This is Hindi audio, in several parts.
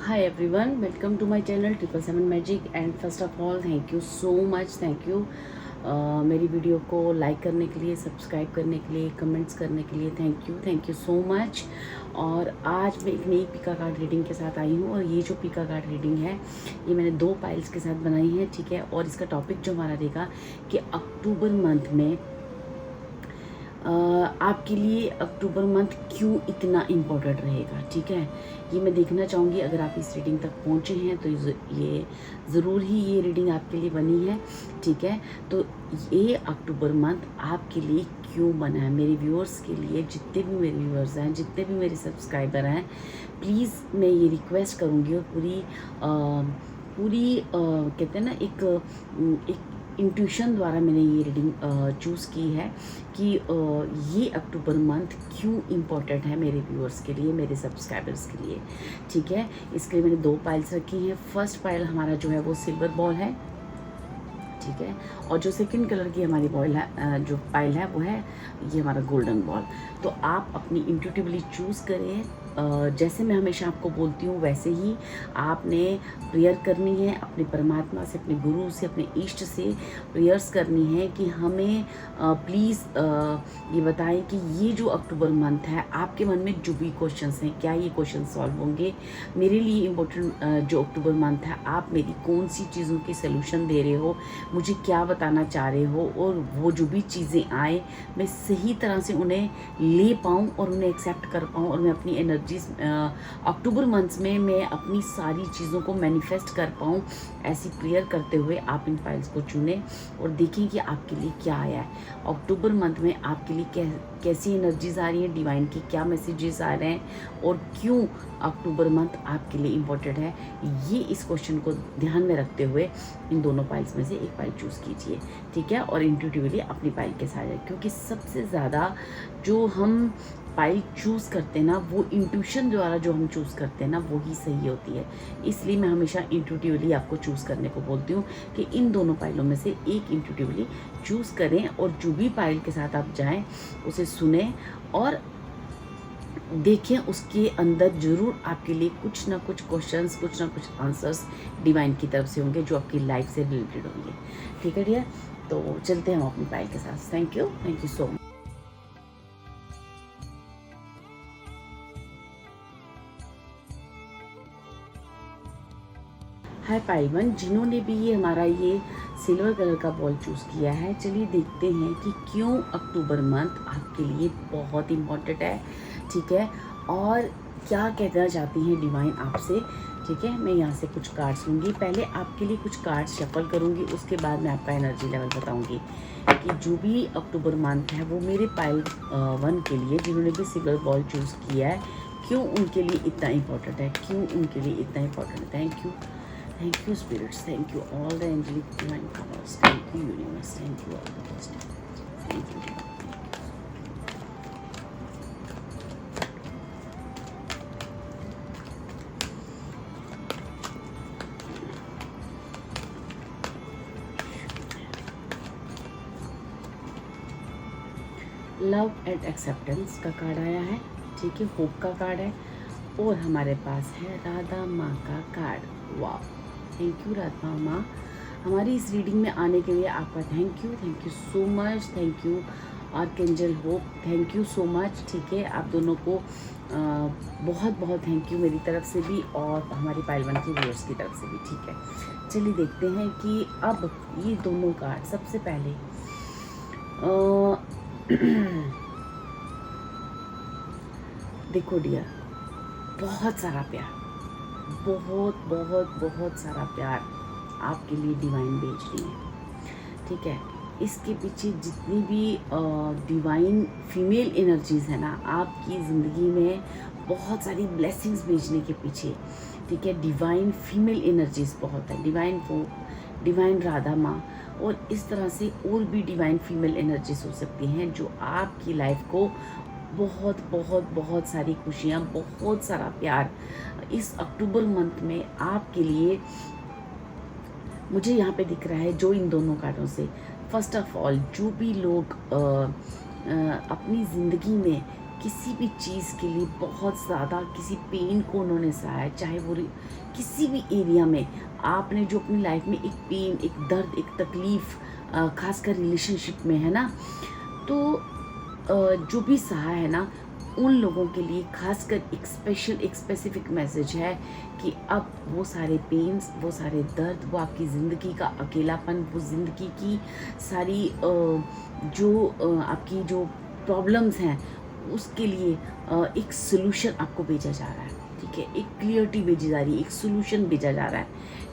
Hi everyone, welcome to my channel 777 Magic and first of all thank you so much, thank you मेरी वीडियो को लाइक करने के लिए, सब्सक्राइब करने के लिए, कमेंट्स करने के लिए थैंक यू सो मच। और आज मैं एक नई पिका कार्ड रीडिंग के साथ आई हूँ और ये जो पिका कार्ड रीडिंग है ये मैंने 2 पाइल्स के साथ बनाई है, ठीक है। और इसका टॉपिक जो हमारा रहेगा कि अक्टूबर मंथ में आपके लिए अक्टूबर मंथ क्यों इतना इम्पोर्टेंट रहेगा, ठीक है। ये मैं देखना चाहूँगी, अगर आप इस रीडिंग तक पहुँचे हैं तो ये ज़रूर ही ये रीडिंग आपके लिए बनी है, ठीक है। तो ये अक्टूबर मंथ आपके लिए क्यों बना है, मेरे व्यूअर्स के लिए, जितने भी मेरे व्यूअर्स हैं, जितने भी मेरे सब्सक्राइबर हैं, प्लीज़ मैं ये रिक्वेस्ट करूँगी और पूरी कहते हैं ना एक इंट्यूशन द्वारा मैंने ये रीडिंग चूज़ की है कि ये अक्टूबर मंथ क्यों इम्पोर्टेंट है मेरे व्यूअर्स के लिए, मेरे सब्सक्राइबर्स के लिए, ठीक है। इसके लिए मैंने 2 पाइल्स रखी हैं। फर्स्ट पाइल हमारा जो है वो सिल्वर बॉल है, ठीक है। और जो सेकंड कलर की हमारी बॉल है, जो पाइल है वो है ये हमारा गोल्डन बॉल। तो आप अपनी इंट्यूटिवली चूज़ करें, जैसे मैं हमेशा आपको बोलती हूँ वैसे ही आपने प्रेयर करनी है, अपने परमात्मा से, अपने गुरु से, अपने इष्ट से प्रेयर्स करनी है कि हमें प्लीज़ ये बताएं कि ये जो अक्टूबर मंथ है आपके मन में जो भी क्वेश्चंस हैं क्या ये क्वेश्चन सॉल्व होंगे। मेरे लिए इम्पोर्टेंट जो अक्टूबर मंथ है, आप मेरी कौन सी चीज़ों के सलूशन दे रहे हो, मुझे क्या बताना चाह रहे हो, और वो जो भी चीज़ें आए मैं सही तरह से उन्हें ले पाऊँ और उन्हें एक्सेप्ट कर पाऊँ और मैं अपनी एनर्जीज अक्टूबर मंथ्स में मैं अपनी सारी चीज़ों को मैनिफेस्ट कर पाऊँ। ऐसी प्रेयर करते हुए आप इन फाइल्स को चुनें और देखें कि आपके लिए क्या आया है अक्टूबर मंथ में, आपके लिए कैसी एनर्जीज आ रही हैं, डिवाइन के क्या मैसेजेस आ रहे हैं और क्यों अक्टूबर मंथ आपके लिए इम्पोर्टेंट है। ये इस क्वेश्चन को ध्यान में रखते हुए इन दोनों पाइल्स में से एक पाइल चूज़ कीजिए, ठीक है। और इंट्यूटिवली अपनी पाइल के साथ जाए, क्योंकि सबसे ज़्यादा जो हम पाइल चूज़ करते हैं ना, वो इंट्यूशन द्वारा जो हम चूज़ करते हैं ना वो ही सही होती है। इसलिए मैं हमेशा इंट्यूटिवली आपको चूज़ करने को बोलती हूँ कि इन दोनों पाइलों में से एक इंट्यूटिवली चूज़ करें और जो भी पाइल के साथ आप जाएं उसे सुने और देखें, उसके अंदर ज़रूर आपके लिए कुछ ना कुछ क्वेश्चंस, कुछ ना कुछ आंसर्स डिवाइन की तरफ से होंगे जो आपकी लाइफ से रिलेटेड होंगे, ठीक है डियर। तो चलते हैं हम अपनी पाइल के साथ। Thank you so much. Hi pile 1, जिन्होंने भी ये हमारा ये सिल्वर कलर का बॉल चूज़ किया है, चलिए देखते हैं कि क्यों अक्टूबर मंथ आपके लिए बहुत इम्पोर्टेंट है, ठीक है। और क्या कहना चाहती हैं डिवाइन आपसे, ठीक है। मैं यहाँ से कुछ कार्ड्स लूँगी, पहले आपके लिए कुछ कार्ड्स शफल करूँगी, उसके बाद मैं आपका एनर्जी लेवल बताऊँगी कि जो भी अक्टूबर मंथ है वो मेरे पाइल 1 के लिए, जिन्होंने भी सिल्वर बॉल चूज़ किया है, क्यों उनके लिए इतना इम्पोर्टेंट है, क्यों उनके लिए इतना इम्पोर्टेंट है। Thank you spirits, thank you all the angelic divine powers, thank you universe, thank you all the best, thank you divine. Love and acceptance का कार्ड आया है, ठीक है। होप का कार्ड है और हमारे पास है राधा माँ का कार्ड। वाह, थैंक यू राधा माँ, हमारी इस रीडिंग में आने के लिए आपका thank you so much, thank you archangel hope, thank you so much, ठीक है। आप दोनों को बहुत बहुत थैंक यू मेरी तरफ से भी और हमारी पाइल 1 की व्यूअर्स की तरफ से भी, ठीक है। चलिए देखते हैं कि अब ये दोनों कार्ड, सबसे पहले देखो डियर, बहुत सारा प्यार, बहुत बहुत बहुत सारा प्यार आपके लिए डिवाइन भेज रही है, ठीक है। इसके पीछे जितनी भी डिवाइन फीमेल एनर्जीज़ है ना आपकी ज़िंदगी में, बहुत सारी ब्लेसिंग्स भेजने के पीछे, ठीक है, डिवाइन फीमेल एनर्जीज़ बहुत है, डिवाइन फोक, डिवाइन राधा माँ, और इस तरह से और भी डिवाइन फीमेल एनर्जीज हो सकती हैं जो आपकी लाइफ को बहुत बहुत बहुत सारी खुशियाँ, बहुत सारा प्यार इस अक्टूबर मंथ में आपके लिए मुझे यहाँ पे दिख रहा है। जो इन दोनों कार्डों से फर्स्ट ऑफ ऑल जो भी लोग अपनी ज़िंदगी में किसी भी चीज़ के लिए बहुत ज़्यादा किसी पेन को उन्होंने सहा, चाहे वो किसी भी एरिया में आपने जो अपनी लाइफ में एक पेन, एक दर्द, एक तकलीफ़, खासकर रिलेशनशिप में है ना, तो जो भी सहा है ना, उन लोगों के लिए खासकर एक स्पेशल, एक स्पेसिफिक मैसेज है कि अब वो सारे पेन्स, वो सारे दर्द, वो आपकी ज़िंदगी का अकेलापन, वो ज़िंदगी की सारी आपकी जो प्रॉब्लम्स हैं, उसके लिए एक सॉल्यूशन आपको भेजा जा रहा है। ठीक है, एक क्लियरिटी भेजी जा रही है, एक सॉल्यूशन भेजा जा रहा है।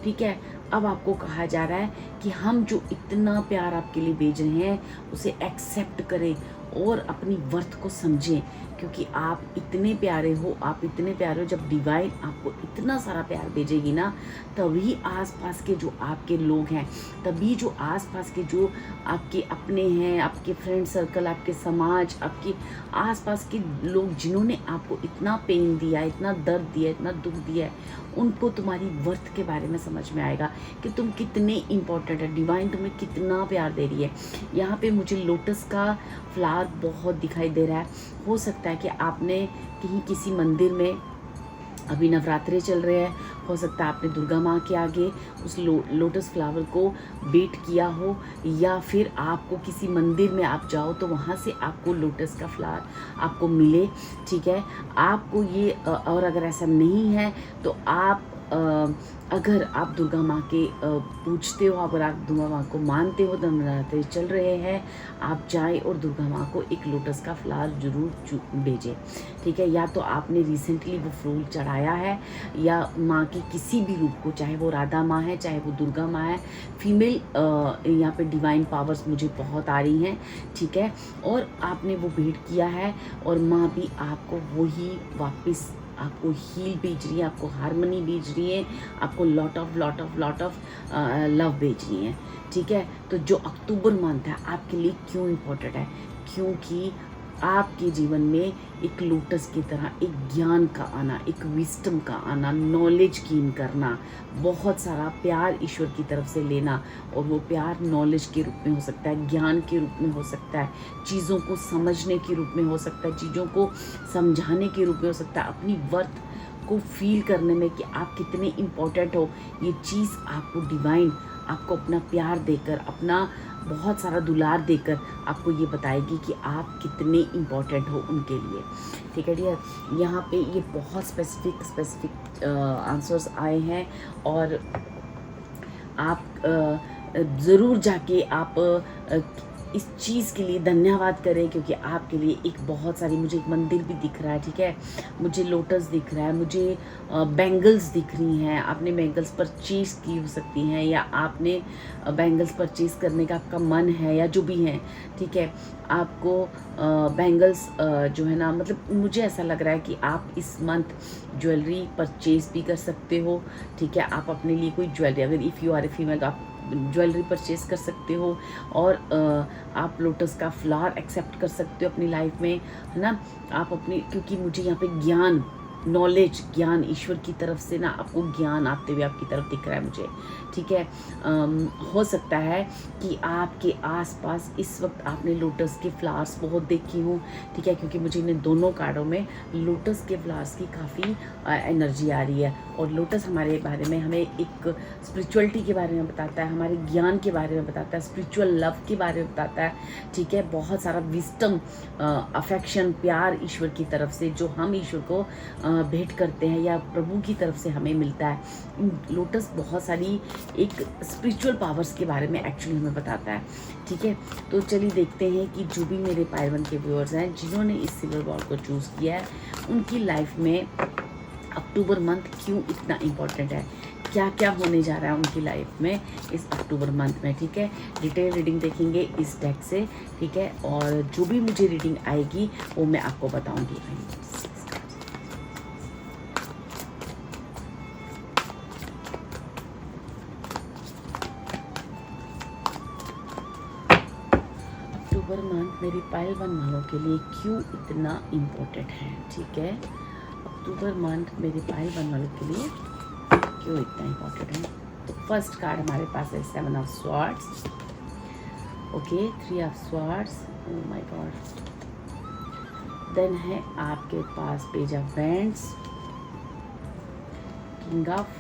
ठीक है, अब आपको कहा जा रहा है कि हम जो इतना प्यार आपके लिए भेज रहे हैं उसे एक्सेप्ट करें और अपनी वर्थ को समझें, क्योंकि आप इतने प्यारे हो, आप इतने प्यारे हो। जब डिवाइन आपको इतना सारा प्यार भेजेगी ना, तभी आसपास के जो आपके लोग हैं, तभी जो आसपास के जो आपके अपने हैं, आपके फ्रेंड सर्कल, आपके समाज, आपके आसपास के लोग जिन्होंने आपको इतना पेन दिया, इतना दर्द दिया, इतना दुख दिया है, उनको तुम्हारी वर्थ के बारे में समझ में आएगा कि तुम कितने इम्पोर्टेंट है। डिवाइन तुम्हें कितना प्यार दे रही है। यहाँ पे मुझे लोटस का फ्लावर बहुत दिखाई दे रहा है। हो सकता है कि आपने कहीं किसी मंदिर में, अभी नवरात्रे चल रहे हैं, हो सकता है आपने दुर्गा माँ के आगे उस लोटस फ्लावर को बेट किया हो, या फिर आपको किसी मंदिर में आप जाओ तो वहाँ से आपको लोटस का फ्लावर आपको मिले। ठीक है, आपको ये और अगर ऐसा नहीं है तो आप अगर आप दुर्गा माँ के पूछते हो, अगर आप दुर्गा माँ को मानते हो, तो नवरात्रे चल रहे हैं, आप जाएं और दुर्गा माँ को एक लोटस का फ्लावर ज़रूर भेजें। ठीक है, या तो आपने रिसेंटली वो फूल चढ़ाया है, या माँ के किसी भी रूप को, चाहे वो राधा माँ है, चाहे वो दुर्गा माँ है, फीमेल यहाँ पे डिवाइन पावर्स मुझे बहुत आ रही हैं। ठीक है, और आपने वो भेंट किया है और माँ भी आपको वही वापस आपको हील भेज रही है, आपको हारमनी भेज रही है, आपको लॉट ऑफ लव भेज रही है। ठीक है, तो जो अक्टूबर मंथ है आपके लिए क्यों इम्पोर्टेंट है? क्योंकि आपके जीवन में एक लोटस की तरह एक ज्ञान का आना, एक विस्डम का आना, नॉलेज गेन करना, बहुत सारा प्यार ईश्वर की तरफ से लेना, और वो प्यार नॉलेज के रूप में हो सकता है, ज्ञान के रूप में हो सकता है, चीज़ों को समझने के रूप में हो सकता है, चीज़ों को समझाने के रूप में हो सकता है, अपनी वर्थ को फील करने में कि आप कितने इम्पोर्टेंट हो। ये चीज़ आपको डिवाइन आपको अपना प्यार देकर, अपना बहुत सारा दुलार देकर आपको ये बताएगी कि आप कितने इम्पोर्टेंट हो उनके लिए। ठीक है डियर, यहाँ पे ये बहुत स्पेसिफिक आंसर्स आए हैं, और आप ज़रूर जाके आप इस चीज़ के लिए धन्यवाद करें, क्योंकि आपके लिए एक बहुत सारी, मुझे एक मंदिर भी दिख रहा है। ठीक है, मुझे लोटस दिख रहा है, मुझे बैंगल्स दिख रही हैं। आपने बैंगल्स परचेज़ की हो सकती हैं, या आपने बैंगल्स परचेज़ करने का आपका मन है, या जो भी है। ठीक है, आपको बैंगल्स जो है ना, मतलब मुझे ऐसा लग रहा है कि आप इस मंथ ज्वेलरी परचेज़ भी कर सकते हो। ठीक है, आप अपने लिए कोई ज्वेलरी, अगर if you are a female तो आप ज्वेलरी परचेज़ कर सकते हो, और आप लोटस का फ्लावर एक्सेप्ट कर सकते हो अपनी लाइफ में, है ना। आप अपनी, क्योंकि मुझे यहाँ पे ज्ञान, नॉलेज, ज्ञान ईश्वर की तरफ से ना आपको ज्ञान आते हुए आपकी तरफ दिख रहा है मुझे। ठीक है, हो सकता है कि आपके आसपास इस वक्त आपने लोटस के फ्लावर्स बहुत देखी हूँ। ठीक है, क्योंकि मुझे इन दोनों कार्डों में लोटस के फ्लावर्स की काफ़ी एनर्जी आ रही है, और लोटस हमारे बारे में, हमें एक स्पिरिचुअलिटी के बारे में बताता है, हमारे ज्ञान के बारे में बताता है, स्पिरिचुअल लव के बारे में बताता है। ठीक है, बहुत सारा विस्डम, अफेक्शन, प्यार ईश्वर की तरफ से जो हम ईश्वर को भेंट करते हैं, या प्रभु की तरफ से हमें मिलता है। लोटस बहुत सारी एक स्पिरिचुअल पावर्स के बारे में एक्चुअली हमें बताता है। ठीक है, तो चलिए देखते हैं कि जो भी मेरे पायवन के व्यूअर्स हैं जिन्होंने इस सिल्वर बॉल को चूज़ किया है, उनकी लाइफ में अक्टूबर मंथ क्यों इतना इम्पोर्टेंट है, क्या क्या होने जा रहा है उनकी लाइफ में इस अक्टूबर मंथ में। ठीक है, डिटेल रीडिंग देखेंगे इस डेक से। ठीक है, और जो भी मुझे रीडिंग आएगी वो मैं आपको बताऊंगी। अक्टूबर मंथ मेरी पायल वन वालों के लिए क्यों इतना इम्पोर्टेंट है। ठीक है, अक्टूबर मंथ मेरे पायल वन वालों के लिए क्यों इतना इम्पोर्टेंट है। तो फर्स्ट कार्ड हमारे पास है 7 of swords, okay, 3 of swords, oh my God, then है आपके पास page of wands, king of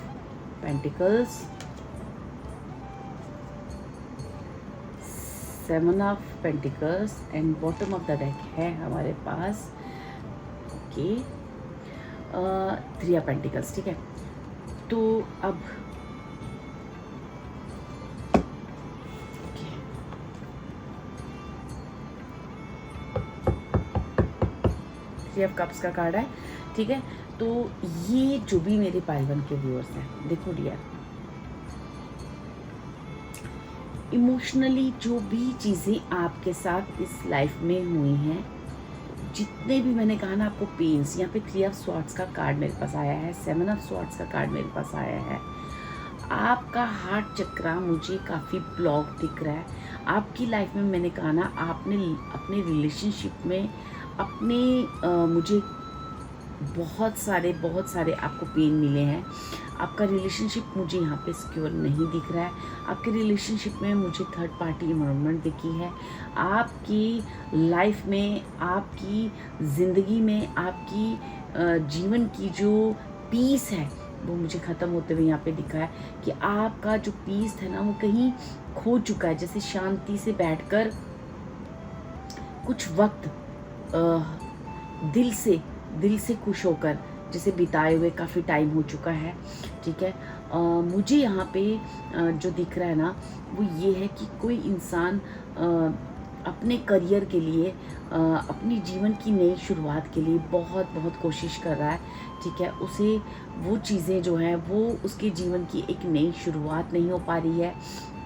pentacles, seven of pentacles and bottom of the deck है हमारे पास ओके थ्री ऑफ पेंटिकल्स। ठीक है, तो अब थ्री ऑफ कप्स का कार्ड है। ठीक है, तो ये जो भी मेरे पाइल वन के व्यूअर्स हैं, देखो डियर, इमोशनली जो भी चीज़ें आपके साथ इस लाइफ में हुई हैं, जितने भी मैंने कहा ना आपको पेन्स, यहाँ पे थ्री ऑफ स्वॉर्ड्स का कार्ड मेरे पास आया है, सेवन ऑफ स्वॉर्ड्स का कार्ड मेरे पास आया है। आपका हार्ट चक्रा मुझे काफ़ी ब्लॉक दिख रहा है। आपकी लाइफ में मैंने कहा ना, आपने अपने रिलेशनशिप में मुझे बहुत सारे आपको पेन मिले हैं। आपका रिलेशनशिप मुझे यहाँ पे सिक्योर नहीं दिख रहा है। आपके रिलेशनशिप में मुझे थर्ड पार्टी इन्वॉल्वमेंट दिखी है। आपकी लाइफ में, आपकी ज़िंदगी में, आपकी जीवन की जो पीस है वो मुझे ख़त्म होते हुए यहाँ पे दिखा है कि आपका जो पीस है ना वो कहीं खो चुका है। जैसे शांति से बैठकर कुछ वक्त दिल से खुश होकर जैसे बिताए हुए काफ़ी टाइम हो चुका है। ठीक है, मुझे यहाँ पे जो दिख रहा है ना वो ये है कि कोई इंसान अपने करियर के लिए, अपनी जीवन की नई शुरुआत के लिए बहुत कोशिश कर रहा है। ठीक है, उसे वो चीज़ें जो हैं वो उसके जीवन की एक नई शुरुआत नहीं हो पा रही है।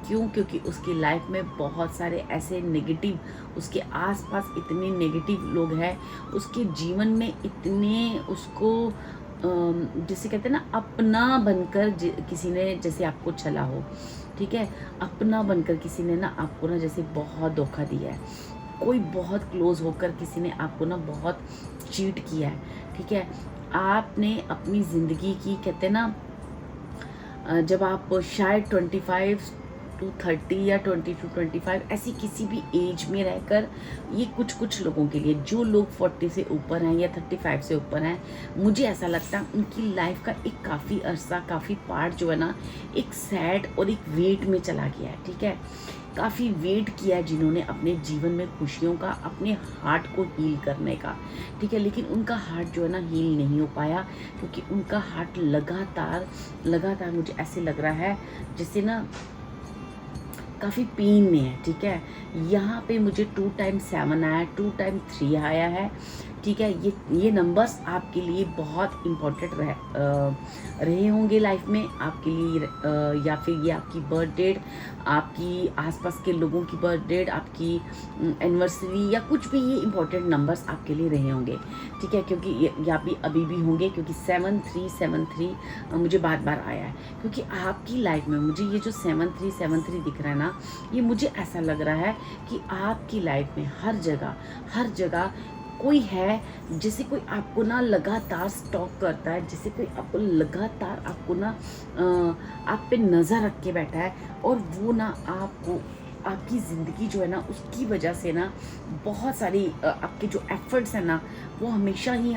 क्यों? क्योंकि उसकी लाइफ में बहुत सारे ऐसे नेगेटिव, उसके आसपास इतने नेगेटिव लोग हैं, उसके जीवन में इतने उसको जैसे कहते हैं ना, अपना बनकर किसी ने जैसे आपको छला हो। ठीक है, अपना बनकर किसी ने ना आपको ना जैसे बहुत धोखा दिया है। कोई बहुत क्लोज होकर किसी ने आपको ना बहुत चीट किया है। ठीक है, आपने अपनी ज़िंदगी की, कहते हैं ना, जब आप शायद 25 to 30 या 20 to 25 ऐसी किसी भी एज में रहकर, ये कुछ लोगों के लिए, जो लोग 40 से ऊपर हैं या 35 से ऊपर हैं, मुझे ऐसा लगता है उनकी लाइफ का एक काफ़ी अरसा, काफ़ी पार्ट जो है ना एक सैड और एक वेट में चला गया है। ठीक है, काफ़ी वेट किया है जिन्होंने अपने जीवन में खुशियों का, अपने हार्ट को हील करने का। ठीक है, लेकिन उनका हार्ट जो है ना हील नहीं हो पाया, क्योंकि उनका हार्ट लगातार मुझे ऐसे लग रहा है जैसे ना काफ़ी पेन में है। ठीक है, यहाँ पे मुझे 2 टाइम्स 7 आया है, 2 टाइम्स 3 आया है। ठीक है, ये नंबर्स आपके लिए बहुत इम्पोर्टेंट रहे होंगे लाइफ में आपके लिए, या फिर ये आपकी बर्थ डेट, आपकी आसपास के लोगों की बर्थ डेट, आपकी एनिवर्सरी या कुछ भी, ये इम्पोर्टेंट नंबर्स आपके लिए रहे होंगे। ठीक है, क्योंकि या भी अभी भी होंगे, क्योंकि 7373 मुझे बार आया है। क्योंकि आपकी लाइफ में मुझे ये जो 7373 दिख रहा है ना, ये मुझे ऐसा लग रहा है कि आपकी लाइफ में हर जगह कोई है, जैसे कोई आपको ना लगातार स्टॉक करता है, जैसे कोई आपको लगातार आपको ना आप पे नज़र रख के बैठा है, और वो ना आपको, आपकी ज़िंदगी जो है ना उसकी वजह से ना बहुत सारी आपके जो एफर्ट्स हैं ना वो हमेशा ही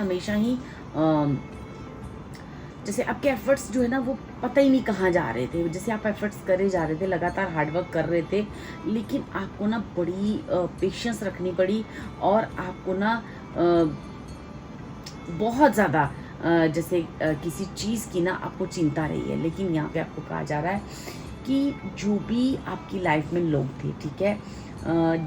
जैसे आपके एफर्ट्स जो है ना वो पता ही नहीं कहाँ जा रहे थे। जैसे आप एफर्ट्स करे जा रहे थे, लगातार हार्डवर्क कर रहे थे, लेकिन आपको ना बड़ी पेशेंस रखनी पड़ी, और आपको ना बहुत ज़्यादा जैसे किसी चीज़ की ना आपको चिंता रही है। लेकिन यहाँ पे आपको कहा जा रहा है कि जो भी आपकी लाइफ में लोग थे, ठीक है,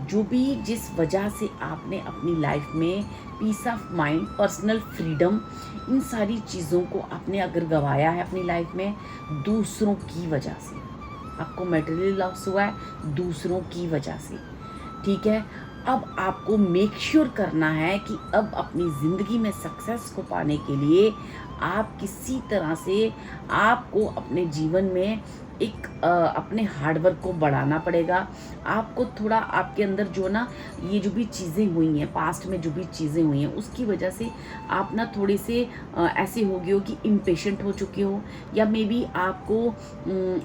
जो भी जिस वजह से आपने अपनी लाइफ में peace of mind, personal freedom, इन सारी चीज़ों को आपने अगर गंवाया है अपनी लाइफ में दूसरों की वजह से, आपको मटेरियल लॉस हुआ है दूसरों की वजह से। ठीक है, अब आपको मेक श्योर करना है कि अब अपनी ज़िंदगी में सक्सेस को पाने के लिए आप किसी तरह से, आपको अपने जीवन में एक अपने हार्डवर्क को बढ़ाना पड़ेगा। आपको थोड़ा आपके अंदर जो ना ये जो भी चीज़ें हुई हैं, पास्ट में जो भी चीज़ें हुई हैं, उसकी वजह से आप ना थोड़े से ऐसे हो गए हो कि इम्पेशेंट हो चुके हो, या मे बी आपको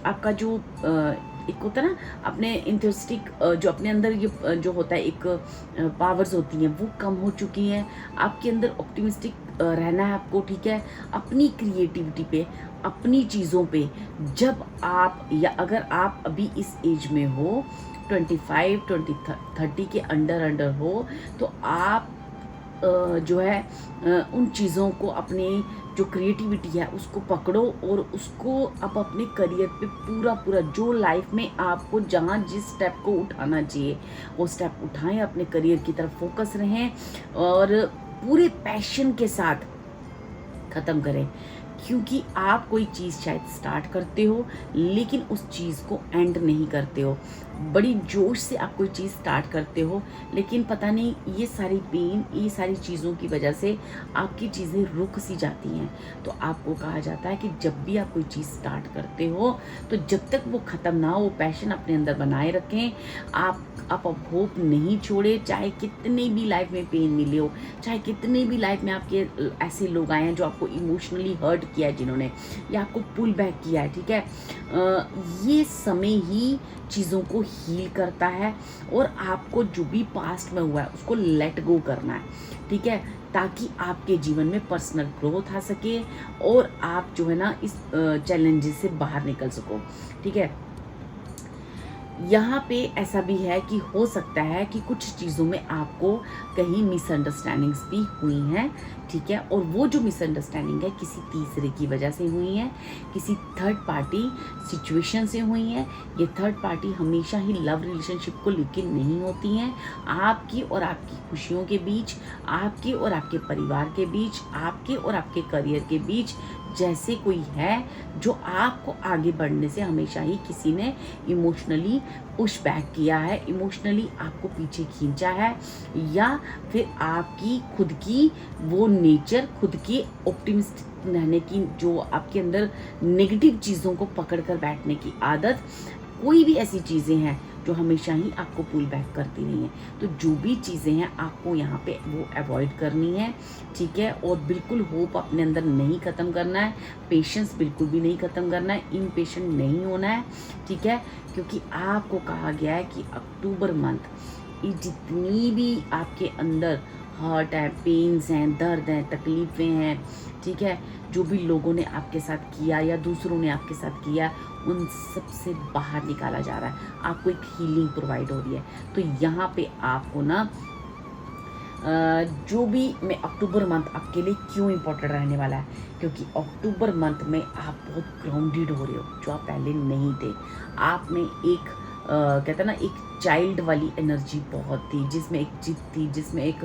आपका जो एक होता है ना अपने इंथुसिस्टिक जो अपने अंदर ये जो होता है एक पावर्स होती हैं वो कम हो चुकी हैं। आपके अंदर ऑप्टिमिस्टिक रहना है आपको, ठीक है, अपनी क्रिएटिविटी पे, अपनी चीज़ों पे। जब आप या अगर आप अभी इस एज में हो 25 30 के अंडर हो, तो आप जो है उन चीज़ों को, अपने जो क्रिएटिविटी है उसको पकड़ो और उसको आप अपने करियर पे पूरा जो लाइफ में आपको जहाँ जिस स्टेप को उठाना चाहिए वो स्टेप उठाएं, अपने करियर की तरफ फोकस रहें और पूरे पैशन के साथ ख़त्म करें। क्योंकि आप कोई चीज़ शायद स्टार्ट करते हो लेकिन उस चीज़ को एंड नहीं करते हो। बड़ी जोश से आप कोई चीज़ स्टार्ट करते हो लेकिन पता नहीं ये सारी पेन, ये सारी चीज़ों की वजह से आपकी चीज़ें रुक सी जाती हैं। तो आपको कहा जाता है कि जब भी आप कोई चीज़ स्टार्ट करते हो तो जब तक वो ख़त्म ना हो, पैशन अपने अंदर बनाए रखें। आप होप नहीं छोड़े, चाहे कितने भी लाइफ में पेन मिले हो, चाहे कितने भी लाइफ में आपके ऐसे लोग आए हैं जो आपको इमोशनली हर्ट किया है, जिन्होंने या आपको पुल बैक किया है, ठीक है। ये समय ही चीज़ों को हील करता है और आपको जो भी पास्ट में हुआ है उसको लेट गो करना है, ठीक है, ताकि आपके जीवन में पर्सनल ग्रोथ आ सके और आप जो है ना इस चैलेंजेस से बाहर निकल सको, ठीक है। यहाँ पे ऐसा भी है कि हो सकता है कि कुछ चीज़ों में आपको कहीं मिसअंडरस्टैंडिंग्स भी हुई हैं, ठीक है, और वो जो मिसअंडरस्टैंडिंग है किसी तीसरे की वजह से हुई हैं, किसी थर्ड पार्टी सिचुएशन से हुई हैं। ये थर्ड पार्टी हमेशा ही लव रिलेशनशिप को लेकर नहीं होती हैं। आपकी और आपकी खुशियों के बीच, आपके और आपके परिवार के बीच, आपके और आपके करियर के बीच जैसे कोई है जो आपको आगे बढ़ने से हमेशा ही किसी ने इमोशनली पुश बैक किया है, इमोशनली आपको पीछे खींचा है, या फिर आपकी खुद की वो नेचर, खुद की ऑप्टिमिस्ट रहने की जो आपके अंदर नेगेटिव चीज़ों को पकड़ कर बैठने की आदत, कोई भी ऐसी चीज़ें हैं जो हमेशा ही आपको पुल बैक करती रही हैं। तो जो भी चीज़ें हैं आपको यहाँ पे वो अवॉइड करनी है, ठीक है, और बिल्कुल होप अपने अंदर नहीं ख़त्म करना है, पेशेंस बिल्कुल भी नहीं ख़त्म करना है, इम्पेशेंट नहीं होना है, ठीक है, क्योंकि आपको कहा गया है कि अक्टूबर मंथ ये जितनी भी आपके अंदर हर्ट है, पेन्स हैं, दर्द हैं, तकलीफ़ें हैं, ठीक है, जो भी लोगों ने आपके साथ किया या दूसरों ने आपके साथ किया उन सब से बाहर निकाला जा रहा है, आपको एक हीलिंग प्रोवाइड हो रही है। तो यहाँ पे आपको ना जो भी मैं अक्टूबर मंथ आपके लिए क्यों इम्पोर्टेंट रहने वाला है, क्योंकि अक्टूबर मंथ में आप बहुत ग्राउंडेड हो रहे हो जो आप पहले नहीं थे। आप में एक कहते हैं ना एक चाइल्ड वाली एनर्जी बहुत थी, जिसमें एक जिद थी, जिसमें एक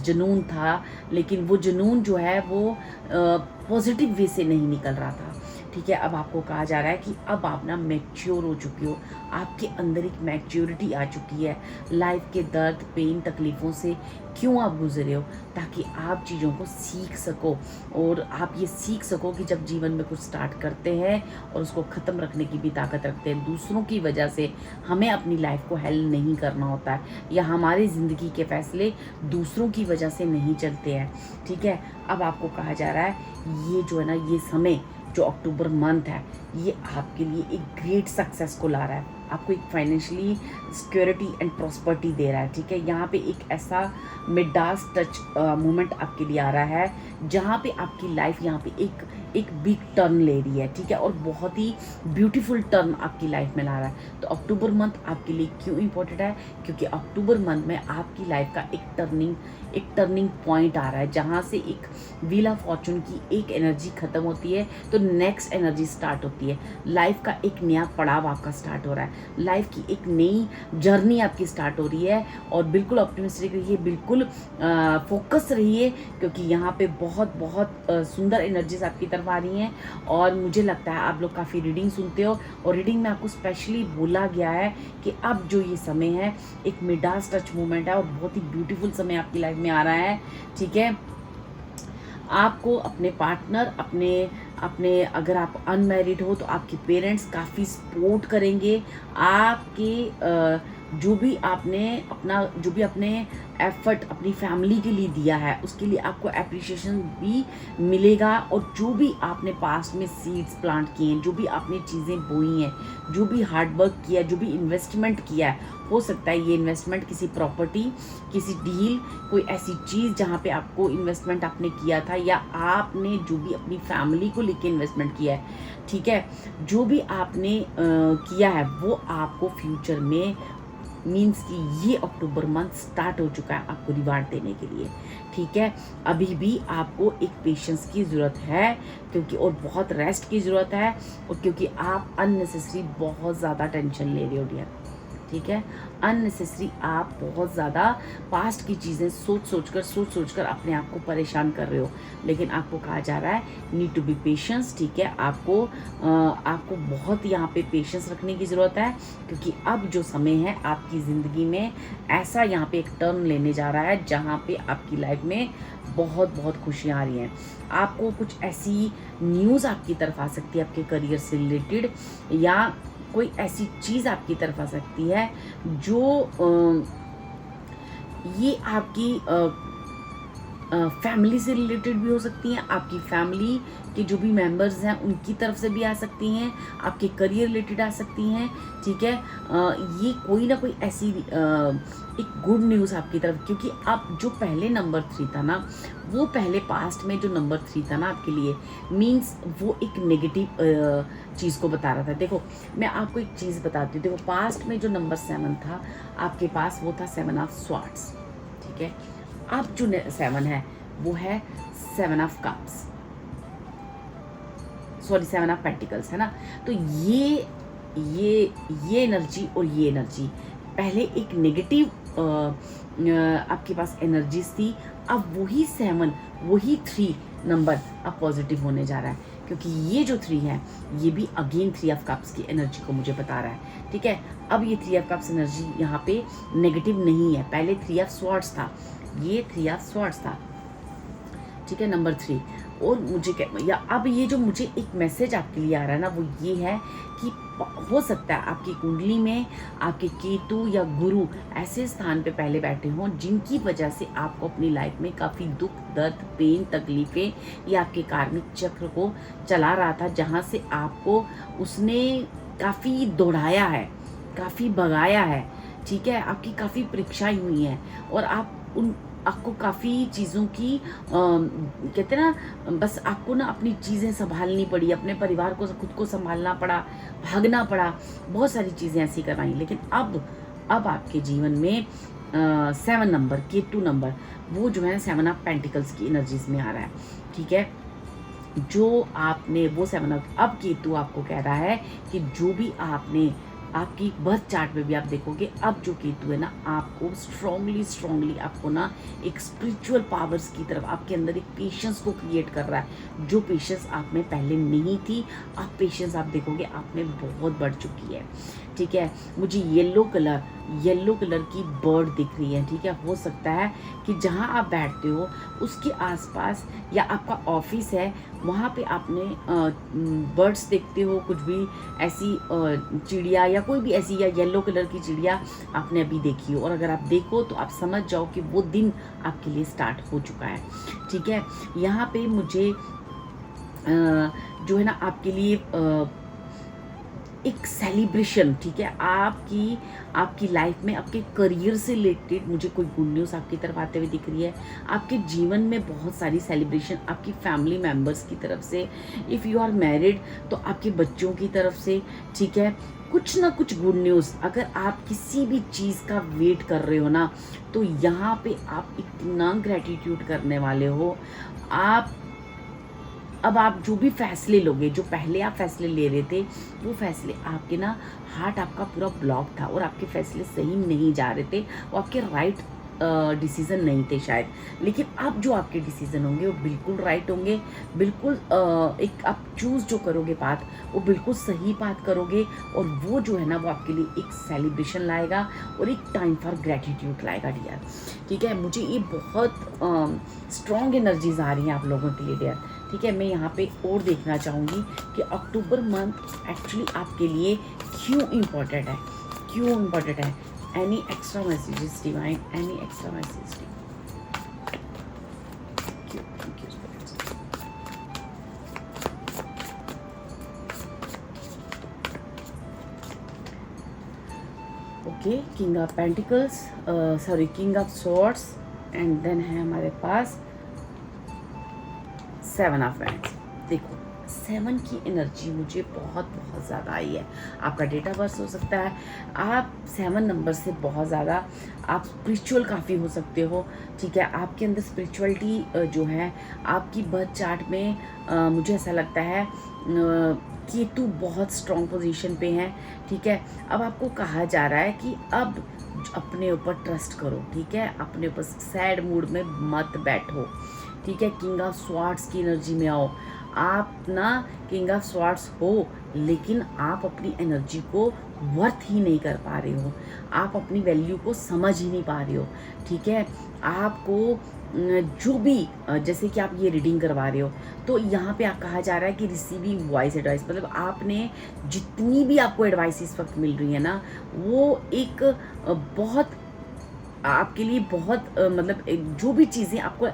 जुनून था, लेकिन वो जुनून जो है वो पॉजिटिव वे से नहीं निकल रहा था, ठीक है। अब आपको कहा जा रहा है कि अब आप ना मैच्योर हो चुके हो, आपके अंदर एक मैच्योरिटी आ चुकी है। लाइफ के दर्द, पेन, तकलीफ़ों से क्यों आप गुजरे हो, ताकि आप चीज़ों को सीख सको और आप ये सीख सको कि जब जीवन में कुछ स्टार्ट करते हैं और उसको ख़त्म रखने की भी ताकत रखते हैं। दूसरों की वजह से हमें अपनी लाइफ को हेल नहीं करना होता है, या हमारी ज़िंदगी के फैसले दूसरों की वजह से नहीं चलते हैं, ठीक है। अब आपको कहा जा रहा है ये जो है ना ये समय जो अक्टूबर मंथ है ये आपके लिए एक ग्रेट सक्सेस को ला रहा है, आपको एक फाइनेंशियली सिक्योरिटी एंड प्रॉस्पर्टी दे रहा है, ठीक है। यहाँ पे एक ऐसा मिडास टच मोमेंट आपके लिए आ रहा है जहाँ पे आपकी लाइफ यहाँ पे एक बिग टर्न ले रही है, ठीक है, और बहुत ही ब्यूटीफुल टर्न आपकी लाइफ में ला रहा है। तो अक्टूबर मंथ आपके लिए क्यों इम्पोर्टेंट है, क्योंकि अक्टूबर मंथ में आपकी लाइफ का एक टर्निंग पॉइंट आ रहा है, जहाँ से एक व्हील ऑफ फॉर्चून की एक एनर्जी ख़त्म होती है तो नेक्स्ट एनर्जी स्टार्ट होती है। लाइफ का एक नया पड़ाव आपका स्टार्ट हो रहा है, लाइफ की एक नई जर्नी आपकी स्टार्ट हो रही है। और बिल्कुल ऑप्टिमिस्टिक रहिए, बिल्कुल फोकस रहिए, क्योंकि यहाँ पे बहुत सुंदर एनर्जीज आपकी तरफ आ रही हैं। और मुझे लगता है आप लोग काफ़ी रीडिंग सुनते हो, और रीडिंग में आपको स्पेशली बोला गया है कि अब जो ये समय है एक मिडास टच मोमेंट है और बहुत ही ब्यूटीफुल समय आपकी लाइफ में आ रहा है, ठीक है। आपको अपने पार्टनर, अपने अपने, अगर आप अनमैरिड हो तो आपके पेरेंट्स काफ़ी सपोर्ट करेंगे आपके जो भी आपने एफर्ट अपनी फैमिली के लिए दिया है उसके लिए आपको अप्रिशिएशन भी मिलेगा। और जो भी आपने पास्ट में सीड्स प्लांट किए हैं, जो भी आपने चीज़ें बोई हैं, जो भी हार्ड वर्क किया है, जो भी इन्वेस्टमेंट किया है, हो सकता है ये इन्वेस्टमेंट किसी प्रॉपर्टी, किसी डील, कोई ऐसी चीज़ जहाँ पे आपको इन्वेस्टमेंट आपने किया था, या आपने जो भी अपनी फैमिली को लेके इन्वेस्टमेंट किया है, ठीक है, जो भी आपने किया है वो आपको फ्यूचर में मीन्स कि ये अक्टूबर मंथ स्टार्ट हो चुका है आपको रिवार्ड देने के लिए, ठीक है। अभी भी आपको एक पेशेंस की ज़रूरत है, क्योंकि और बहुत रेस्ट की ज़रूरत है, और क्योंकि आप अननेसेसरी बहुत ज़्यादा टेंशन ले रहे हो डियर, ठीक है। अननेसेसरी आप बहुत ज़्यादा पास्ट की चीज़ें सोच सोच कर अपने आप को परेशान कर रहे हो, लेकिन आपको कहा जा रहा है नीड टू बी पेशेंस, ठीक है। आपको बहुत यहाँ पे पेशेंस रखने की ज़रूरत है, क्योंकि अब जो समय है आपकी ज़िंदगी में ऐसा यहाँ पे एक टर्न लेने जा रहा है जहाँ पे आपकी लाइफ में बहुत बहुत खुशियाँ आ रही हैं। आपको कुछ ऐसी न्यूज़ आपकी तरफ आ सकती है आपके करियर से रिलेटेड, या कोई ऐसी चीज़ आपकी तरफ आ सकती है जो ये आपकी फैमिली से रिलेटेड भी हो सकती हैं, आपकी फैमिली के जो भी मेंबर्स हैं उनकी तरफ से भी आ सकती हैं, आपके करियर रिलेटेड आ सकती हैं, ठीक है। ये कोई ना कोई ऐसी एक गुड न्यूज़ आपकी तरफ, क्योंकि आप जो पहले नंबर 3 था ना, वो पहले पास्ट में जो नंबर 3 था ना आपके लिए, मीन्स वो एक नेगेटिव चीज़ को बता रहा था। देखो मैं आपको एक चीज़ बताती हूँ, देखो पास्ट में जो नंबर 7 था आपके पास, वो था 7 ऑफ स्वॉर्ड्स, ठीक है। अब जो 7 है वो है 7 of cups, sorry 7 of pentacles, है ना। तो ये एनर्जी और ये एनर्जी, पहले एक नेगेटिव आपके पास एनर्जीज थी, अब वही 7 वही 3 नंबर अब पॉजिटिव होने जा रहा है, क्योंकि ये जो 3 है ये भी अगेन 3 ऑफ कप्स की एनर्जी को मुझे बता रहा है, ठीक है। अब ये 3 ऑफ कप्स एनर्जी यहाँ पे नेगेटिव नहीं है, पहले 3 ऑफ स्वॉर्ड्स था, ये 3 ऑफ स्वॉर्ड्स था, ठीक है, नंबर 3। और मुझे या अब ये जो मुझे एक मैसेज आपके लिए आ रहा है ना, वो ये है कि हो सकता है आपकी कुंडली में आपके केतु या गुरु ऐसे स्थान पे पहले बैठे हों जिनकी वजह से आपको अपनी लाइफ में काफ़ी दुख, दर्द, पेन, तकलीफ़ें, या आपके कार्मिक चक्र को चला रहा था, जहाँ से आपको उसने काफ़ी दौड़ाया है, काफ़ी भगाया है, ठीक है। आपकी काफ़ी परीक्षाएं हुई हैं, और आपको काफ़ी चीज़ों की कहते हैं ना, बस आपको ना अपनी चीज़ें संभालनी पड़ी, अपने परिवार को खुद को संभालना पड़ा, भागना पड़ा, बहुत सारी चीज़ें ऐसी करवाई। लेकिन अब आपके जीवन में 7 नंबर, केतु नंबर, वो जो है 7 ऑफ पेंटिकल्स की एनर्जीज में आ रहा है, ठीक है। जो आपने वो 7 ऑफ, अब केतु आपको कह रहा है कि जो भी आपने आपकी बर्थ चार्ट में भी आप देखोगे, अब जो केतु है ना, आपको स्ट्रांगली आपको ना एक स्पिरिचुअल पावर्स की तरफ, आपके अंदर एक पेशेंस को क्रिएट कर रहा है, जो पेशेंस आप में पहले नहीं थी, अब पेशेंस आप देखोगे आप में बहुत बढ़ चुकी है, ठीक है। मुझे येलो कलर की बर्ड दिख रही है, ठीक है। हो सकता है कि जहाँ आप बैठते हो उसके आसपास, या आपका ऑफिस है वहाँ पे आपने बर्ड्स देखते हो, कुछ भी ऐसी चिड़िया या कोई भी ऐसी, या येलो कलर की चिड़िया आपने अभी देखी हो, और अगर आप देखो तो आप समझ जाओ कि वो दिन आपके लिए स्टार्ट हो चुका है, ठीक है। यहाँ पे मुझे जो है ना आपके लिए एक सेलिब्रेशन, ठीक है, आपकी लाइफ में आपके करियर से रिलेटेड मुझे कोई गुड न्यूज़ आपकी तरफ आते हुए दिख रही है। आपके जीवन में बहुत सारी सेलिब्रेशन आपकी फैमिली मेम्बर्स की तरफ से, इफ़ यू आर मैरिड तो आपके बच्चों की तरफ से, ठीक है। कुछ ना कुछ गुड न्यूज़, अगर आप किसी भी चीज़ का वेट कर रहे हो ना, तो यहाँ पे आप इतना ग्रैटिट्यूड करने वाले हो। अब आप जो भी फैसले लोगे, जो पहले आप फैसले ले रहे थे, वो फैसले आपके ना, हार्ट आपका पूरा ब्लॉक था और आपके फैसले सही नहीं जा रहे थे, वो आपके राइट डिसीज़न नहीं थे शायद, लेकिन अब जो आपके डिसीज़न होंगे वो बिल्कुल राइट होंगे, बिल्कुल एक आप चूज़ जो करोगे पाथ, वो बिल्कुल सही पाथ करोगे, और वो जो है ना वो आपके लिए एक सेलिब्रेशन लाएगा और एक टाइम फॉर ग्रैटिट्यूड लाएगा डियर, ठीक है। मुझे ये बहुत स्ट्रॉन्ग एनर्जीज आ रही हैं आप लोगों के लिए डियर, ठीक है। मैं यहाँ पे और देखना चाहूँगी कि अक्टूबर मंथ एक्चुअली आपके लिए क्यों इम्पोर्टेंट है, क्यों इम्पोर्टेंट है। Any extra messages divine, any extra message. Okay, king of pentacles, sorry king of swords, and then है हमारे पास 7 ऑफ वैंड्स। देखो 7 की एनर्जी मुझे बहुत बहुत ज़्यादा आई है। आपका डेट ऑफ बर्थ हो सकता है, आप 7 नंबर से बहुत ज़्यादा आप स्पिरिचुअल काफ़ी हो सकते हो, ठीक है। आपके अंदर स्पिरिचुअलिटी जो है आपकी बर्थ चार्ट में मुझे ऐसा लगता है केतु बहुत स्ट्रॉन्ग पोजीशन पे है, ठीक है। अब आपको कहा जा रहा है कि अब अपने ऊपर ट्रस्ट करो, ठीक है। अपने ऊपर सैड मूड में मत बैठो, ठीक है। किंग ऑफ स्वॉर्ड्स की एनर्जी में आओ। आप ना किंग ऑफ स्वॉर्ड्स हो, लेकिन आप अपनी एनर्जी को वर्थ ही नहीं कर पा रहे हो, आप अपनी वैल्यू को समझ ही नहीं पा रहे हो, ठीक है। आपको जो भी जैसे कि आप ये रीडिंग करवा रहे हो, तो यहाँ पे आप कहा जा रहा है कि रिसीविंग वॉइस एडवाइस, मतलब आपने जितनी भी आपको एडवाइस इस वक्त मिल रही है ना, वो एक बहुत आपके लिए बहुत मतलब जो भी चीज़ें आपको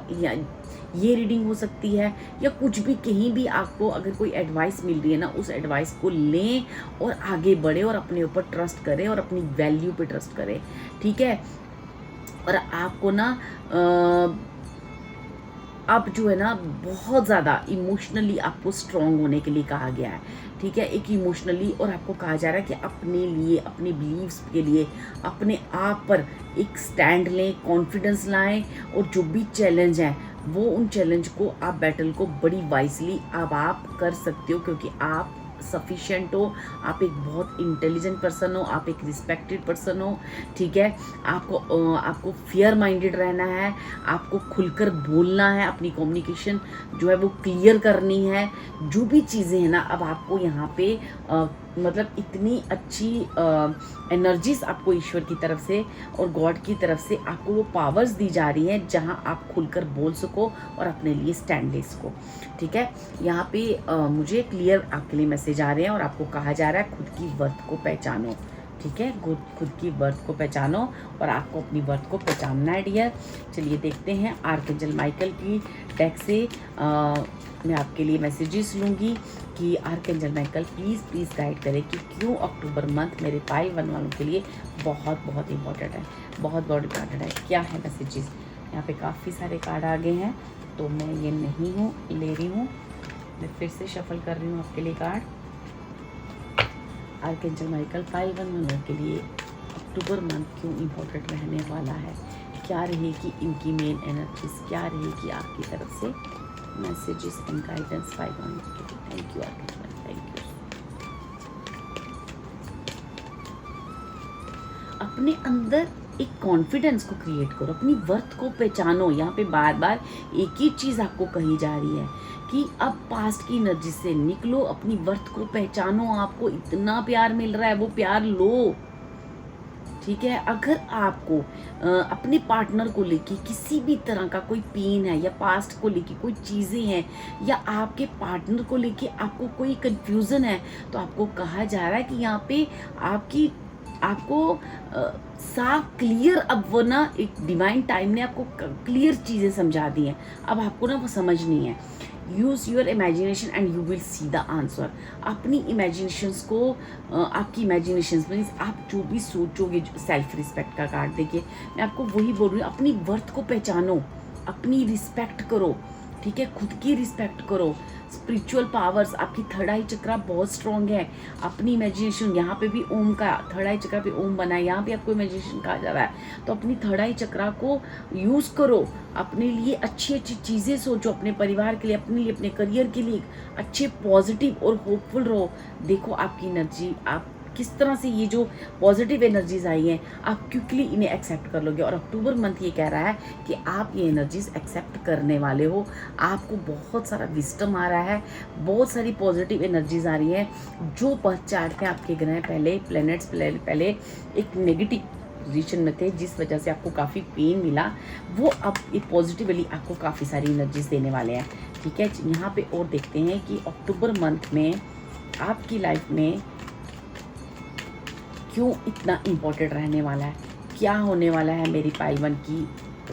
ये रीडिंग हो सकती है या कुछ भी कहीं भी आपको अगर कोई एडवाइस मिल रही है ना, उस एडवाइस को लें और आगे बढ़े और अपने ऊपर ट्रस्ट करें और अपनी वैल्यू पे ट्रस्ट करें, ठीक है। और आपको ना अब जो है ना बहुत ज़्यादा इमोशनली आपको स्ट्रॉन्ग होने के लिए कहा गया है, ठीक है। एक इमोशनली, और आपको कहा जा रहा है कि अपने लिए, अपने बिलीव्स के लिए, अपने आप पर एक स्टैंड लें, कॉन्फिडेंस लाएं, और जो भी चैलेंज है वो उन चैलेंज को आप बैटल को बड़ी वाइजली अब आप कर सकते हो, क्योंकि आप सफिशिएंट हो, आप एक बहुत इंटेलिजेंट पर्सन हो, आप एक रिस्पेक्टेड पर्सन हो, ठीक है। आपको फेयर माइंडेड रहना है, आपको खुलकर बोलना है, अपनी कम्युनिकेशन जो है वो क्लियर करनी है। जो भी चीज़ें हैं ना, अब आपको यहाँ पे मतलब इतनी अच्छी एनर्जीज आपको ईश्वर की तरफ से और गॉड की तरफ से आपको वो पावर्स दी जा रही हैं, जहाँ आप खुलकर बोल सको और अपने लिए स्टैंड ले सको, ठीक है। यहाँ पे मुझे क्लियर आपके लिए मैसेज आ रहे हैं और आपको कहा जा रहा है खुद की वर्थ को पहचानो, ठीक है। खुद की वर्थ को पहचानो और आपको अपनी वर्थ को पहचानना है डियर। चलिए देखते हैं आर्कएंजल माइकल की डेक से मैं आपके लिए मैसेजेस लूँगी कि आर्कएंजल माइकल प्लीज़ गाइड करें कि क्यों अक्टूबर मंथ मेरे पाइल वन वालों के लिए बहुत बहुत इम्पोर्टेंट है, बहुत इम्पोर्टेंट है। क्या है मैसेजेस? यहाँ पे काफ़ी सारे कार्ड आ गए हैं, तो मैं ये नहीं हूँ ले रही हूँ, मैं फिर से शफल कर रही हूँ आपके लिए card. Archangel Michael pile one वालों के लिए अक्टूबर मंथ क्यों इम्पोर्टेंट रहने वाला है, क्या रहेगी इनकी मेन एनर्जीज, क्या रहेगी आपकी तरफ से messages and guidance pile one के लिए। Thank you archangel, thank you. अपने अंदर एक कॉन्फिडेंस को क्रिएट करो, अपनी वर्थ को पहचानो। यहाँ पे बार बार एक ही चीज़ आपको कही जा रही है कि अब पास्ट की एनर्जी से निकलो, अपनी वर्थ को पहचानो। आपको इतना प्यार मिल रहा है, वो प्यार लो, ठीक है। अगर आपको अपने पार्टनर को लेके किसी भी तरह का कोई पेन है, या पास्ट को लेके कोई चीज़ें हैं, या आपके पार्टनर को लेके आपको कोई कंफ्यूजन है, तो आपको कहा जा रहा है कि यहाँ पे आपको साफ क्लियर, अब वो ना एक डिवाइन टाइम ने आपको क्लियर चीज़ें समझा दी हैं, अब आपको ना वो समझनी है। Use your imagination and you will see the answer. अपनी इमेजिनेशंस को आपकी इमेजिनेशंस मीन्स आप जो भी सोचोगे, सेल्फ रिस्पेक्ट का कार्ड देखिए, मैं आपको वही बोल रही हूँ, अपनी वर्थ को पहचानो, अपनी रिस्पेक्ट करो, ठीक है। खुद की रिस्पेक्ट करो। स्पिरिचुअल पावर्स, आपकी थर्ड आई चक्रा बहुत स्ट्रॉन्ग है। अपनी इमेजिनेशन, यहाँ पे भी ओम का थर्ड आई चक्रा पे ओम बना है, यहाँ पे आपको इमेजिनेशन कहा जा रहा है, तो अपनी थर्ड आई चक्रा को यूज़ करो, अपने लिए अच्छी अच्छी चीज़ें सोचो, अपने परिवार के लिए, अपने लिए, अपने करियर के लिए अच्छे पॉजिटिव और होपफुल रहो। देखो आपकी एनर्जी, आप किस तरह से ये जो पॉजिटिव एनर्जीज आई हैं, आप क्विकली इन्हें एक्सेप्ट कर लोगे। और अक्टूबर मंथ ये कह रहा है कि आप ये एनर्जीज एक्सेप्ट करने वाले हो। आपको बहुत सारा विस्डम आ रहा है, बहुत सारी पॉजिटिव एनर्जीज आ रही हैं। जो बर्थ चार्ट में आपके ग्रह पहले, प्लैनेट्स पहले एक नेगेटिव पोजीशन में थे, जिस वजह से आपको काफ़ी पेन मिला, वो अब एक पॉजिटिवली आपको काफ़ी सारी एनर्जीज देने वाले हैं। ठीक है, यहाँ पे और देखते हैं कि अक्टूबर मंथ में आपकी लाइफ में क्यों इतना इम्पोर्टेंट रहने वाला है, क्या होने वाला है मेरी पाइल 1 की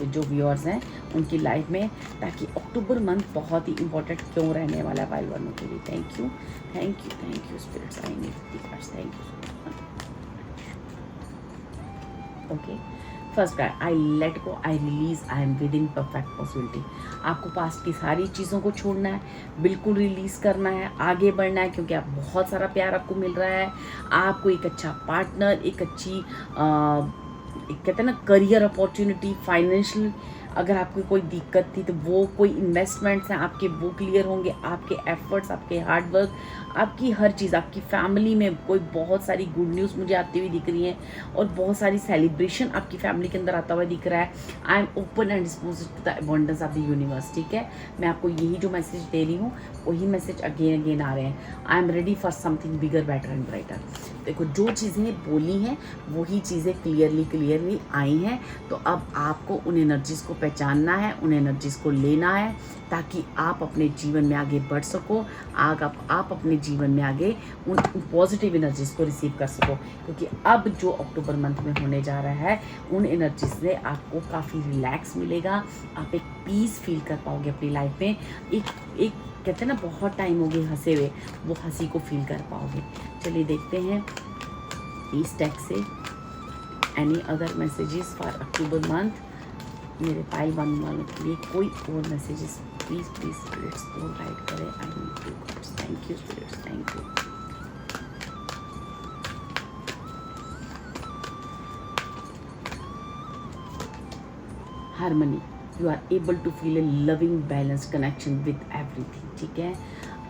जो व्यूअर्स हैं उनकी लाइफ में, ताकि अक्टूबर मंथ बहुत ही इम्पोर्टेंट क्यों रहने वाला है पाइल 1 के लिए। Thank you spirits, I need the cards, thank you so much. Okay, first card, I let go, I release, I am within perfect possibility. आपको पास्ट की सारी चीज़ों को छोड़ना है, बिल्कुल रिलीज करना है, आगे बढ़ना है, क्योंकि आप बहुत सारा प्यार आपको मिल रहा है। आपको एक अच्छा पार्टनर, एक अच्छी कहते हैं ना करियर अपॉर्चुनिटी, फाइनेंशियल अगर आपको कोई दिक्कत थी तो वो कोई इन्वेस्टमेंट्स हैं आपके वो क्लियर होंगे। आपके एफर्ट्स, आपके हार्डवर्क, आपकी हर चीज़, आपकी फैमिली में कोई बहुत सारी गुड न्यूज़ मुझे आती हुई दिख रही है और बहुत सारी सेलिब्रेशन आपकी फैमिली के अंदर आता हुआ दिख रहा है। I am open and disposed to the abundance of the universe. ठीक है, मैं आपको यही जो मैसेज दे रही हूँ वही मैसेज अगेन अगेन आ रहे हैं। I am ready for something bigger, better and brighter. देखो, जो चीज़ें बोली हैं वही चीज़ें क्लियरली आई हैं। तो अब आपको उन एनर्जीज़ को पहचानना है, उन एनर्जीज़ को लेना है, ताकि आप अपने जीवन में आगे बढ़ सको। आप अपने जीवन में आगे उन पॉजिटिव एनर्जीज़ को रिसीव कर सको, क्योंकि अब जो अक्टूबर मंथ में होने जा रहा है उन एनर्जी से आपको काफ़ी रिलैक्स मिलेगा। आप एक पीस फील कर पाओगे अपनी लाइफ में। एक कहते हैं ना बहुत टाइम हो गए हंसे हुए, वो हंसी को फील कर पाओगे। चलिए देखते हैं इस टेक से any other messages for October month. मेरे पाइल 1 वालों के लिए कोई और मैसेजेस प्लीज़ स्पिरिट्स और गाइड करें। I need two cards, thank you spirits, thank you. Harmony, you are able to feel a loving balance connection with everything. ठीक है,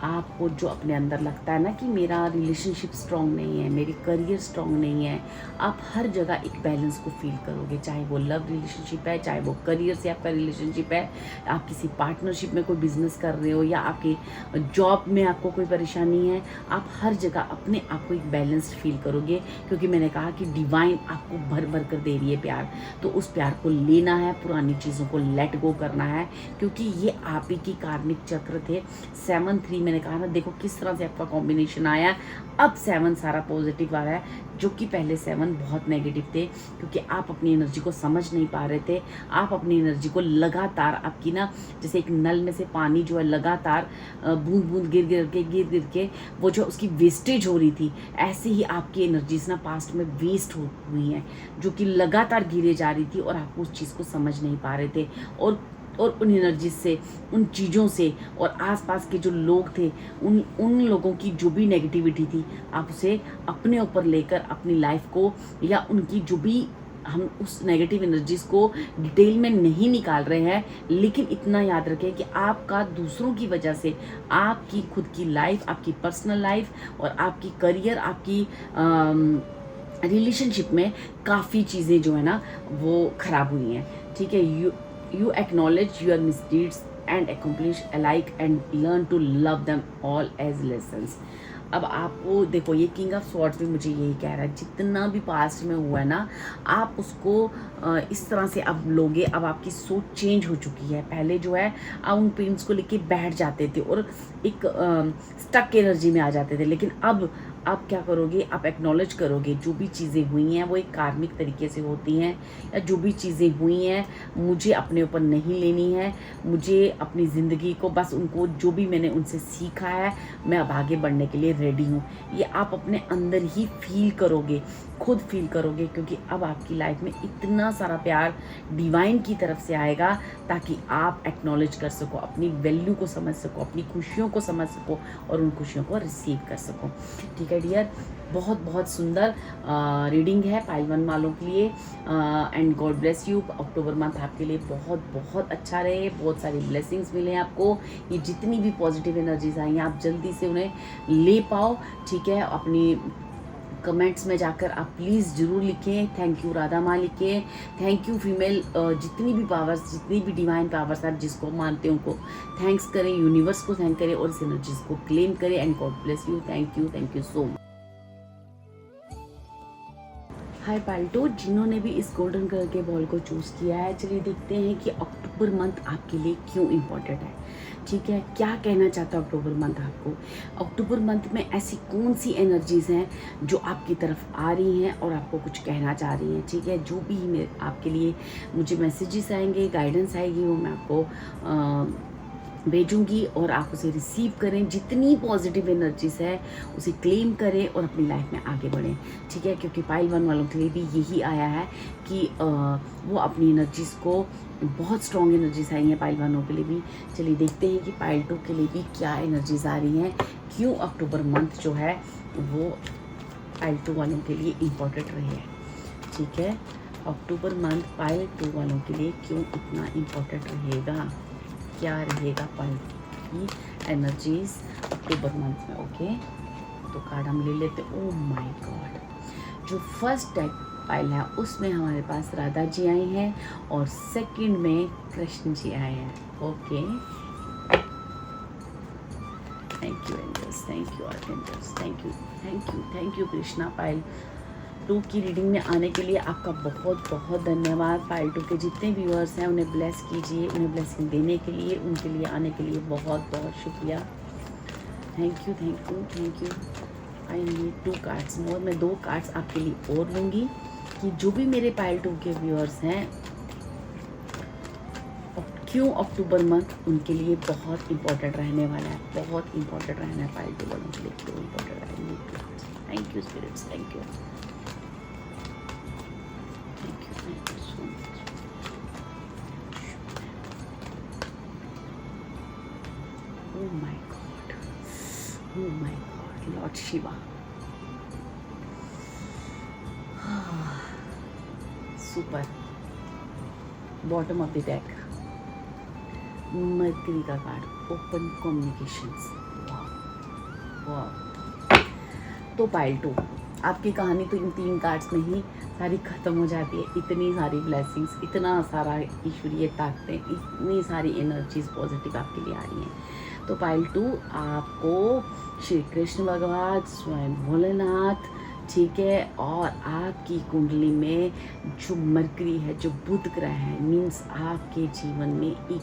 आपको जो अपने अंदर लगता है ना कि मेरा रिलेशनशिप स्ट्रॉन्ग नहीं है, मेरी करियर स्ट्रॉन्ग नहीं है, आप हर जगह एक बैलेंस को फील करोगे। चाहे वो लव रिलेशनशिप है, चाहे वो करियर से आपका रिलेशनशिप है, आप किसी पार्टनरशिप में कोई बिजनेस कर रहे हो, या आपके जॉब में आपको कोई परेशानी है, आप हर जगह अपने आप को एक बैलेंस्ड फील करोगे। क्योंकि मैंने कहा कि डिवाइन आपको भर भर कर दे रही है प्यार, तो उस प्यार को लेना है, पुरानी चीज़ों को लेट गो करना है, क्योंकि ये आप ही की कार्मिक चक्र थे। 7-3 मैंने कहा ना, देखो किस तरह से आपका कॉम्बिनेशन आया। अब 7 सारा पॉजिटिव आ रहा है, जो कि पहले 7 बहुत नेगेटिव थे, क्योंकि आप अपनी एनर्जी को समझ नहीं पा रहे थे। आप अपनी एनर्जी को लगातार, आपकी ना जैसे एक नल में से पानी जो है लगातार बूंद बूंद गिर गिर के वो जो उसकी वेस्टेज हो रही थी, ऐसे ही आपकी एनर्जीज ना पास्ट में वेस्ट हुई हैं, जो कि लगातार गिरे जा रही थी और आप उस चीज़ को समझ नहीं पा रहे थे। और उन एनर्जी से, उन चीज़ों से और आसपास के जो लोग थे, उन लोगों की जो भी नेगेटिविटी थी, आप उसे अपने ऊपर लेकर अपनी लाइफ को, या उनकी जो भी, हम उस नेगेटिव एनर्जीज़ को डिटेल में नहीं निकाल रहे हैं, लेकिन इतना याद रखें कि आपका दूसरों की वजह से आपकी खुद की लाइफ, आपकी पर्सनल लाइफ और आपकी करियर, आपकी रिलेशनशिप में काफ़ी चीज़ें जो है ना वो ख़राब हुई हैं। ठीक है, you acknowledge your misdeeds and accomplish alike and learn to love them all as lessons। अब आपको देखो, ये किंग ऑफ स्वॉर्ड्स भी मुझे यही कह रहा है, जितना भी पास्ट में हुआ है ना, आप उसको इस तरह से अब लोगे। अब आपकी सोच चेंज हो चुकी है। पहले जो है आप उन पेन्स को लेके बैठ जाते थे और एक स्टक एनर्जी में आ जाते थे, लेकिन अब आप क्या करोगे, आप एक्नॉलेज करोगे जो भी चीज़ें हुई हैं वो एक कार्मिक तरीके से होती हैं, या जो भी चीज़ें हुई हैं मुझे अपने ऊपर नहीं लेनी है। मुझे अपनी ज़िंदगी को बस, उनको जो भी मैंने उनसे सीखा है, मैं अब आगे बढ़ने के लिए रेडी हूँ। ये आप अपने अंदर ही फील करोगे, खुद फील करोगे, क्योंकि अब आपकी लाइफ में इतना सारा प्यार डिवाइन की तरफ से आएगा, ताकि आप एक्नॉलेज कर सको, अपनी वैल्यू को समझ सको, अपनी खुशियों को समझ सको और उन खुशियों को रिसीव कर सको। ठीक है डियर, बहुत बहुत सुंदर रीडिंग है पाइल 1 वालों के लिए। And God bless you. October month आपके लिए बहुत बहुत अच्छा रहे, बहुत सारी ब्लेसिंग्स मिले आपको। ये जितनी भी पॉजिटिव एनर्जीज आई हैं, आप जल्दी से उन्हें ले पाओ। ठीक है, अपनी कमेंट्स में जाकर आप प्लीज़ ज़रूर लिखें, थैंक यू राधा माँ लिखें, थैंक यू फीमेल, जितनी भी पावर्स, जितनी भी डिवाइन पावर्स आप जिसको मानते हैं उनको थैंक्स करें, यूनिवर्स को थैंक करें और इस एनर्जीज को क्लेम करें। And God bless you, thank you so much. Hi pile two, जिन्होंने भी इस गोल्डन कलर के बॉल को चूज़ किया है, चलिए देखते हैं कि अक्टूबर मंथ आपके लिए क्यों इम्पोर्टेंट है। ठीक है, क्या कहना चाहता है अक्टूबर मंथ आपको। अक्टूबर मंथ में ऐसी कौन सी एनर्जीज़ हैं जो आपकी तरफ आ रही हैं और आपको कुछ कहना चाह रही हैं। ठीक है, जो भी आपके लिए मुझे मैसेजेस आएंगे, गाइडेंस आएगी, वो मैं आपको भेजूंगी और आप उसे रिसीव करें। जितनी पॉजिटिव एनर्जीज है उसे क्लेम करें और अपनी लाइफ में आगे बढ़ें। ठीक है, क्योंकि पाइल 1 वालों के लिए भी यही आया है कि वो अपनी एनर्जीज़ को, बहुत स्ट्रॉन्ग एनर्जीज आई हैं पाइल 1 के लिए भी। चलिए देखते हैं कि पाइल 2 के लिए भी क्या एनर्जीज आ रही हैं, क्यों अक्टूबर मंथ जो है वो पाइल 2 वालों के लिए इम्पोर्टेंट रही है। ठीक है, अक्टूबर मंथ पाइल 2 वालों के लिए क्यों इतना इम्पोर्टेंट रहेगा, क्या रहेगा पाइल की एनर्जीज अक्टूबर मंथ में। ओके, तो कार्ड हम ले लेते। ओ माय गॉड, जो फर्स्ट डेक पाइल है उसमें हमारे पास राधा जी आई हैं और सेकंड में कृष्ण जी आए हैं। Okay, thank you angels, thank you archangels, thank you Krishna. Pile 2 की रीडिंग में आने के लिए आपका बहुत बहुत धन्यवाद। पाइल 2 के जितने व्यूअर्स हैं उन्हें ब्लेस कीजिए, उन्हें ब्लेसिंग देने के लिए, उनके लिए आने के लिए बहुत बहुत शुक्रिया। Thank you. I need 2 cards more. मैं 2 कार्ड्स आपके लिए और लूँगी कि जो भी मेरे पाइल 2 के व्यूअर्स हैं क्यों अक्टूबर मंथ उनके लिए बहुत इंपॉर्टेंट रहने वाला है, बहुत इंपॉर्टेंट रहना है पाइल 2 वालों के लिए, क्यों इंपॉर्टेंट रहेंगे। Thank you spirits, thank you so much. Oh my God, Lord Shiva. Super. Bottom of the deck, mercury का कार्ड, ओपन कम्युनिकेशंस। वाह। तो पाइल 2, आपकी कहानी तो इन 3 कार्ड्स में ही सारी ख़त्म हो जाती है। इतनी सारी ब्लेसिंग्स, इतना सारा ईश्वरीय ताकतें, इतनी सारी एनर्जीज पॉजिटिव आपके लिए आ रही हैं। तो पाइल 2 आपको श्री कृष्ण भगवान, स्वयं भोलेनाथ, ठीक है, और आपकी कुंडली में जो मरकरी है, जो बुध ग्रह है, मीन्स आपके जीवन में एक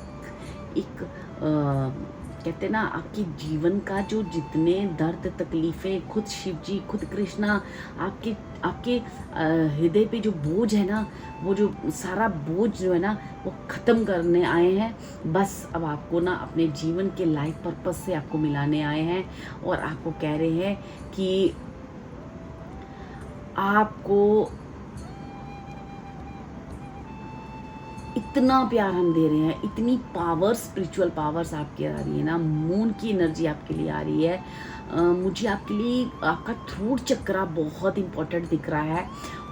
कहते हैं ना, आपके जीवन का जो जितने दर्द तकलीफ़ें, खुद शिव जी, खुद कृष्णा आपके हृदय पे जो बोझ है ना, वो जो सारा बोझ जो है ना वो ख़त्म करने आए हैं। बस अब आपको ना अपने जीवन के लाइफ पर्पस से आपको मिलाने आए हैं और आपको कह रहे हैं कि आपको इतना प्यार हम दे रहे हैं, इतनी पावर, स्पिरिचुअल पावर्स आपकी आ रही है ना, मून की एनर्जी आपके लिए आ रही है। मुझे आपके लिए आपका थ्रोट चक्रा बहुत इंपॉर्टेंट दिख रहा है।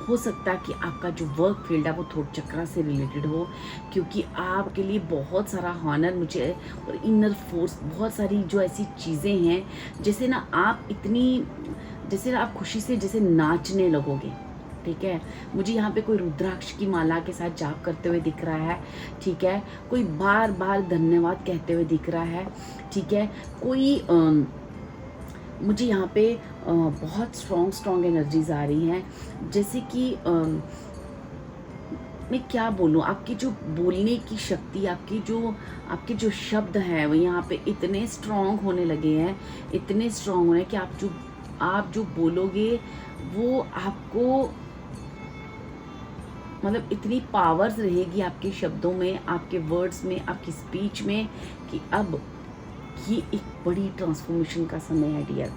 हो सकता है कि आपका जो वर्क फील्ड है वो थ्रोट चक्रा से रिलेटेड हो, क्योंकि आपके लिए बहुत सारा हॉनर मुझे और इनर फोर्स, बहुत सारी जो ऐसी चीज़ें हैं, जैसे ना आप जैसे ना आप खुशी से जैसे नाचने लगोगे। ठीक है, मुझे यहाँ पे कोई रुद्राक्ष की माला के साथ जाप करते हुए दिख रहा है। ठीक है, कोई बार बार धन्यवाद कहते हुए दिख रहा है। ठीक है, कोई मुझे यहाँ पे बहुत स्ट्रॉन्ग एनर्जीज आ रही हैं, जैसे कि मैं क्या बोलूँ, आपकी जो बोलने की शक्ति, आपके जो शब्द हैं वो यहाँ पे इतने स्ट्रॉन्ग होने लगे हैं, इतने स्ट्रॉन्ग हो रहे हैं कि आप जो बोलोगे वो आपको, मतलब इतनी पावर्स रहेगी आपके शब्दों में, आपके वर्ड्स में, आपकी स्पीच में, कि अब ये एक बड़ी ट्रांसफॉर्मेशन का समय है डियर।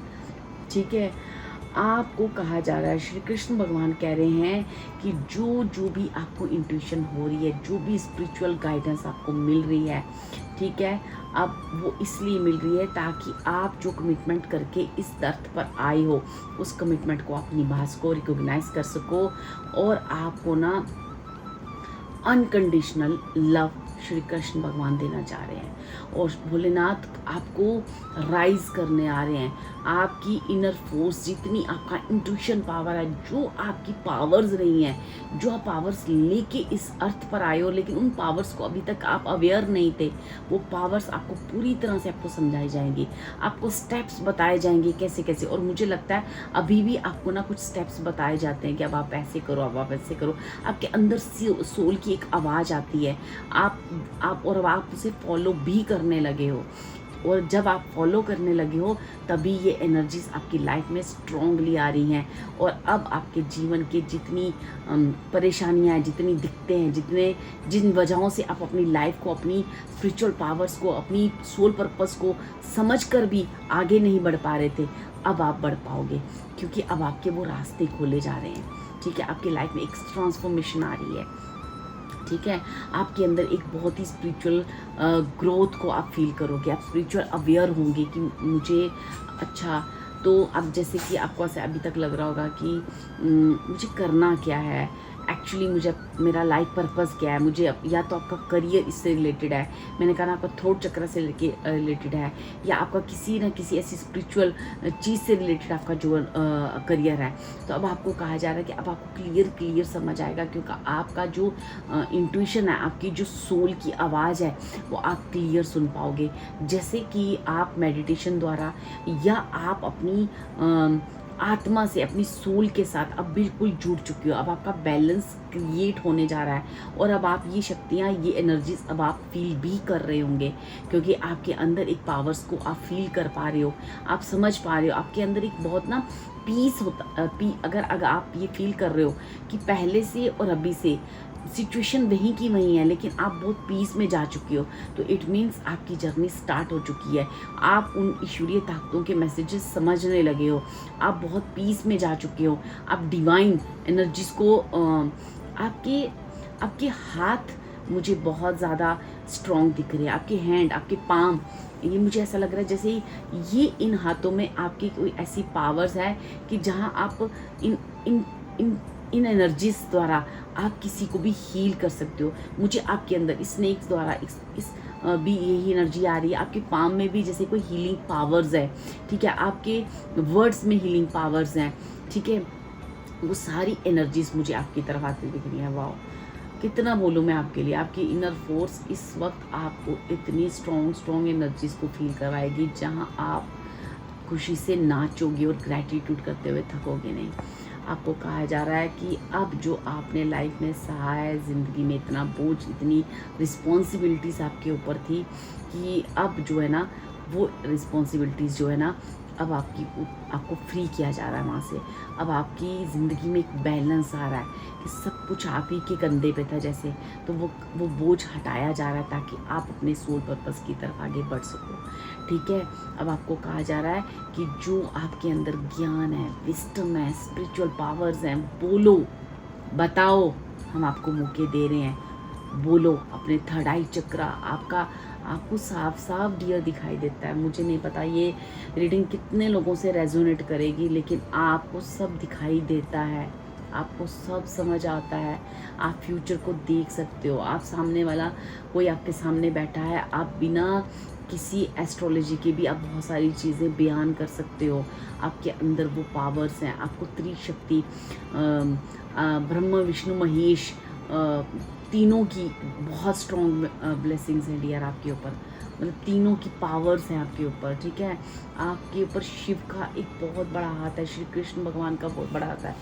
ठीक है, आपको कहा जा रहा है, श्री कृष्ण भगवान कह रहे हैं कि जो भी आपको इंट्यूशन हो रही है, जो भी स्पिरिचुअल गाइडेंस आपको मिल रही है, ठीक है, अब वो इसलिए मिल रही है ताकि आप जो कमिटमेंट करके इस दर्द पर आए हो, उस कमिटमेंट को आप निभा सको, रिकॉग्नाइज कर सको, और आपको ना अनकंडीशनल लव श्री कृष्ण भगवान देना चाह रहे हैं। और भोलेनाथ आपको राइज करने आ रहे हैं। आपकी इनर फोर्स, जितनी आपका इंट्यूशन पावर है, जो आपकी पावर्स रही हैं, जो आप पावर्स लेके इस अर्थ पर आए हो, लेकिन उन पावर्स को अभी तक आप अवेयर नहीं थे, वो पावर्स आपको पूरी तरह से आपको समझाई जाएंगी, आपको स्टेप्स बताए जाएंगे कैसे कैसे। और मुझे लगता है अभी भी आपको ना कुछ स्टेप्स बताए जाते हैं कि अब आप ऐसे करो, अब आप ऐसे करो। आपके अंदर सोल की एक आवाज़ आती है, आप आप और अब आप उसे फॉलो भी करने लगे हो, और जब आप फॉलो करने लगे हो तभी ये एनर्जीज आपकी लाइफ में स्ट्रांगली आ रही हैं। और अब आपके जीवन के जितनी परेशानियां हैं, जितनी दिक्कतें हैं, जिन वजहों से आप अपनी लाइफ को, अपनी स्पिरिचुअल पावर्स को, अपनी सोल पर्पस को समझ कर भी आगे नहीं बढ़ पा रहे थे, अब आप बढ़ पाओगे, क्योंकि अब आपके वो रास्ते खोले जा रहे हैं। ठीक है, आपकी लाइफ में एक ट्रांसफॉर्मेशन आ रही है। ठीक है, आपके अंदर एक बहुत ही स्पिरिचुअल ग्रोथ को आप फील करोगे, आप स्पिरिचुअल अवेयर होंगे कि मुझे अच्छा, तो अब जैसे कि आपको ऐसे अभी तक लग रहा होगा कि मुझे करना क्या है, एक्चुअली मुझे मेरा लाइफ पर्पस क्या है, मुझे या तो आपका करियर इससे रिलेटेड है, मैंने कहा ना आपका थ्रोट चक्र से रिलेटेड है, या आपका किसी ना किसी ऐसी स्पिरिचुअल चीज़ से रिलेटेड आपका जो करियर है। तो अब आपको कहा जा रहा है कि अब आपको क्लियर समझ आएगा, क्योंकि आपका जो इंट्यूशन है, आपकी जो सोल की आवाज़ है, वो आप क्लियर सुन पाओगे। जैसे कि आप मेडिटेशन द्वारा या आप अपनी आत्मा से, अपनी सोल के साथ अब बिल्कुल जुड़ चुके हो, अब आपका बैलेंस क्रिएट होने जा रहा है, और अब आप ये शक्तियाँ, ये एनर्जीज अब आप फील भी कर रहे होंगे, क्योंकि आपके अंदर एक पावर्स को आप फील कर पा रहे हो, आप समझ पा रहे हो, आपके अंदर एक बहुत ना पीस होता अगर आप ये फील कर रहे हो कि पहले से और अभी से सिचुएशन वहीं की वहीं है, लेकिन आप बहुत पीस में जा चुकी हो, तो इट मीन्स आपकी जर्नी स्टार्ट हो चुकी है। आप उन ईश्वरीय ताकतों के मैसेजेस समझने लगे हो, आप बहुत पीस में जा चुके हो, आप डिवाइन एनर्जीज को आपके हाथ मुझे बहुत ज़्यादा स्ट्रॉन्ग दिख रहे हैं, आपके हैंड, आपके पाम, ये मुझे ऐसा लग रहा है जैसे ये इन हाथों में आपकी कोई ऐसी पावर्स है कि जहाँ आप इन एनर्जीज द्वारा आप किसी को भी हील कर सकते हो। मुझे आपके अंदर स्नेक्स द्वारा इस भी यही एनर्जी आ रही है, आपके पाम में भी जैसे कोई हीलिंग पावर्स है। ठीक है, आपके वर्ड्स में हीलिंग पावर्स हैं। ठीक है, वो सारी एनर्जीज मुझे आपकी तरफ आती दिख रही है। वाह, कितना बोलूँ मैं आपके लिए, आपकी इनर फोर्स इस वक्त आपको इतनी स्ट्रॉन्ग एनर्जीज को फील करवाएगी, जहाँ आप खुशी से नाचोगे और ग्रैटिट्यूड करते हुए थकोगे नहीं। आपको कहा जा रहा है कि अब जो आपने लाइफ में सहा है, ज़िंदगी में इतना बोझ, इतनी रिस्पॉन्सिबिलिटीज़ आपके ऊपर थी कि अब जो है ना वो रिस्पॉन्सिबिलिटीज़ जो है ना अब आपको फ्री किया जा रहा है वहाँ से। अब आपकी ज़िंदगी में एक बैलेंस आ रहा है कि सब कुछ आप ही के कंधे पे था जैसे, तो वो बोझ हटाया जा रहा है ताकि आप अपने सोल पर्पस की तरफ आगे बढ़ सको। ठीक है, अब आपको कहा जा रहा है कि जो आपके अंदर ज्ञान है, विस्डम है, स्पिरिचुअल पावर्स हैं, बोलो, बताओ, हम आपको मौके दे रहे हैं। बोलो, अपने थर्ड आई चक्रा आपको साफ डियर दिखाई देता है। मुझे नहीं पता ये रीडिंग कितने लोगों से रेजोनेट करेगी, लेकिन आपको सब दिखाई देता है, आपको सब समझ आता है, आप फ्यूचर को देख सकते हो। आप सामने वाला कोई आपके सामने बैठा है, आप बिना किसी एस्ट्रोलॉजी के भी आप बहुत सारी चीज़ें बयान कर सकते हो। आपके अंदर वो पावर्स हैं। आपको त्रिशक्ति, ब्रह्मा विष्णु महेश, तीनों की बहुत स्ट्रॉन्ग ब्लेसिंग्स हैं डियर आपके ऊपर, मतलब तीनों की पावर्स हैं आपके ऊपर। ठीक है, आपके ऊपर शिव का एक बहुत बड़ा हाथ है, श्री कृष्ण भगवान का बहुत बड़ा हाथ है।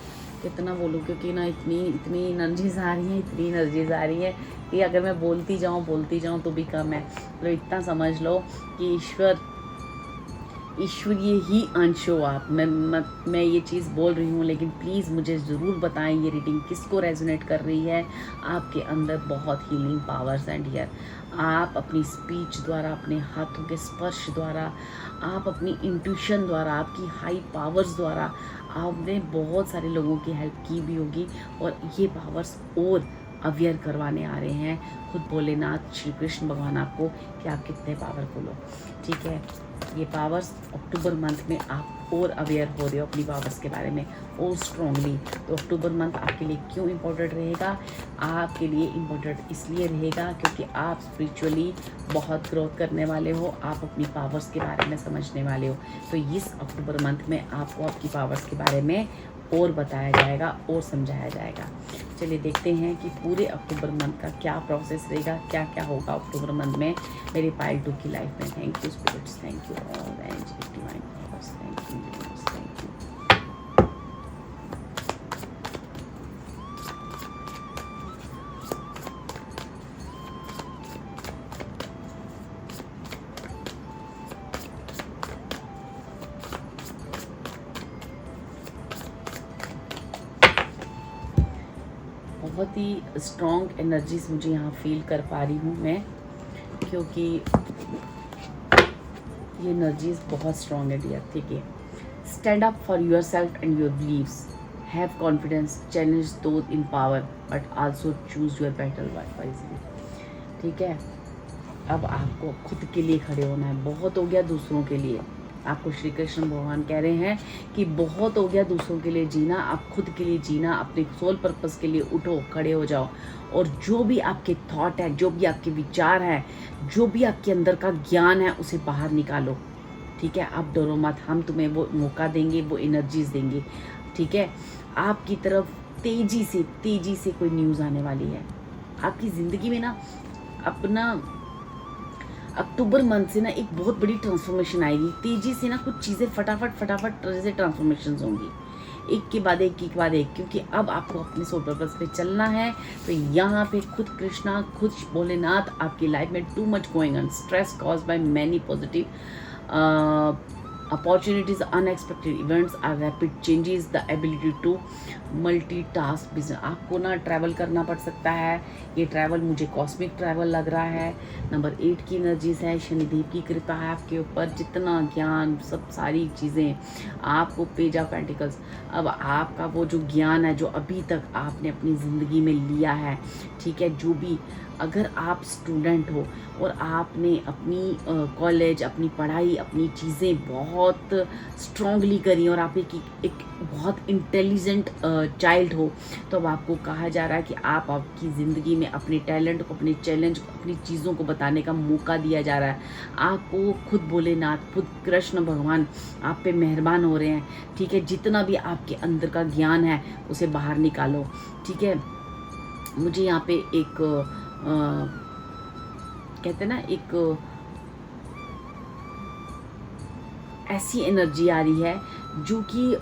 कितना बोलूँ, क्योंकि ना इतनी एनर्जीज आ रही हैं, इतनी एनर्जीज आ रही है कि अगर मैं बोलती जाऊँ तो भी कम है। मतलब इतना समझ लो कि ईश्वरीय ही अंश हो आप। मैं ये चीज़ बोल रही हूँ, लेकिन प्लीज़ मुझे ज़रूर बताएं ये रीडिंग किसको रेजोनेट कर रही है। आपके अंदर बहुत हीलिंग पावर्स हैं डियर। आप अपनी स्पीच द्वारा, अपने हाथों के स्पर्श द्वारा, आप अपनी इंट्यूशन द्वारा, आपकी हाई पावर्स द्वारा आपने बहुत सारे लोगों की हेल्प की भी होगी, और ये पावर्स और अवेयर करवाने आ रहे हैं खुद भोलेनाथ श्री कृष्ण भगवान आपको कि आप कितने पावरफुल हो। ठीक है, ये पावर्स अक्टूबर मंथ में आप और अवेयर हो रहे हो अपनी पावर्स के बारे में और स्ट्रॉन्गली। तो अक्टूबर मंथ आपके लिए क्यों इम्पोर्टेंट रहेगा? आपके लिए इम्पोर्टेंट इसलिए रहेगा क्योंकि आप स्पिरिचुअली बहुत ग्रोथ करने वाले हो, आप अपनी पावर्स के बारे में समझने वाले हो। तो इस अक्टूबर मंथ में आपको आपकी पावर्स के बारे में और बताया जाएगा और समझाया जाएगा। चलिए देखते हैं कि पूरे अक्टूबर मंथ का क्या प्रोसेस रहेगा, क्या क्या होगा अक्टूबर मंथ में मेरे पाइल 2 की लाइफ में। Thank you spirits, thank you all the angelic divine powers, thank you universe, thank you. बहुत ही स्ट्रॉन्ग एनर्जीज मुझे यहाँ फील कर पा रही हूँ मैं, क्योंकि ये एनर्जीज बहुत स्ट्रॉन्ग है डियर। ठीक है, stand up for yourself and your beliefs, have confidence, challenge those in power but also choose your battle wisely. ठीक है, अब आपको खुद के लिए खड़े होना है। बहुत हो गया दूसरों के लिए, आपको श्री कृष्ण भगवान कह रहे हैं कि बहुत हो गया दूसरों के लिए जीना, आप खुद के लिए जीना, अपने सोल पर्पस के लिए उठो, खड़े हो जाओ। और जो भी आपके थॉट है, जो भी आपके विचार हैं, जो भी आपके अंदर का ज्ञान है, उसे बाहर निकालो। ठीक है, आप डरो मत, हम तुम्हें वो मौका देंगे, वो एनर्जीज देंगे। ठीक है, आपकी तरफ तेजी से कोई न्यूज़ आने वाली है आपकी ज़िंदगी में ना। अपना अक्टूबर मंथ से ना एक बहुत बड़ी ट्रांसफॉर्मेशन आएगी, तेजी से ना कुछ चीज़ें फटाफट जैसे ट्रांसफॉर्मेशन होंगी, एक के बाद एक क्योंकि अब आपको अपने सोल पर्पस पे चलना है। तो यहाँ पे खुद कृष्णा, खुद भोलेनाथ आपकी लाइफ में too much going on, stress cause by many positive opportunities, unexpected events are rapid changes, the ability to multitask business। आपको ना ट्रैवल करना पड़ सकता है, ये ट्रैवल मुझे कॉस्मिक ट्रैवल लग रहा है। नंबर 8 की एनर्जीज है, शनिदेव की कृपा है आपके ऊपर, जितना ज्ञान, सब सारी चीज़ें आपको, पेज ऑफ पेंटिकल्स। अब आपका वो जो ज्ञान है जो अभी तक आपने अपनी ज़िंदगी में लिया है, ठीक है, जो भी, अगर आप स्टूडेंट हो और आपने अपनी कॉलेज, अपनी पढ़ाई, अपनी चीज़ें बहुत स्ट्रांगली करी और आप एक बहुत इंटेलिजेंट चाइल्ड हो, तो अब आपको कहा जा रहा है कि आप आपकी ज़िंदगी में अपने टैलेंट को, अपने चैलेंज को, अपनी चीज़ों को बताने का मौका दिया जा रहा है आपको। खुद भोलेनाथ, खुद कृष्ण भगवान आप पे मेहरबान हो रहे हैं। ठीक है, जितना भी आपके अंदर का ज्ञान है उसे बाहर निकालो। ठीक है, मुझे यहाँ पे एक कहते हैं ना, एक ऐसी एनर्जी आ रही है जो कि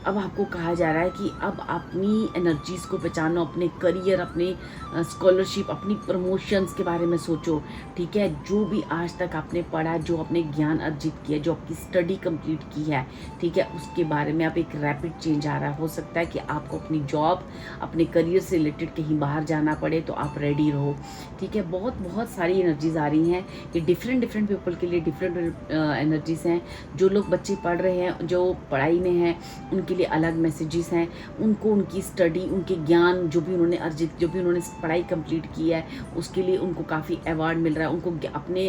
अब आपको कहा जा रहा है कि अब अपनी एनर्जीज़ को पहचानो, अपने करियर, अपने स्कॉलरशिप, अपनी प्रमोशंस के बारे में सोचो। ठीक है, जो भी आज तक आपने पढ़ा, जो अपने ज्ञान अर्जित किया, जो आपकी स्टडी कंप्लीट की है, ठीक है, उसके बारे में अब एक रैपिड चेंज आ रहा है। हो सकता है कि आपको अपनी जॉब, अपने करियर से रिलेटेड कहीं बाहर जाना पड़े, तो आप रेडी रहो। ठीक है, बहुत सारी एनर्जीज आ रही हैं, ये डिफरेंट पीपल के लिए डिफरेंट एनर्जीज हैं। जो लोग बच्चे पढ़ रहे हैं, जो पढ़ाई में हैं, उनके लिए अलग मैसेजेस हैं, उनको उनकी स्टडी, उनके ज्ञान, जो भी उन्होंने पढ़ाई कंप्लीट की है, उसके लिए उनको काफ़ी अवार्ड मिल रहा है, उनको अपने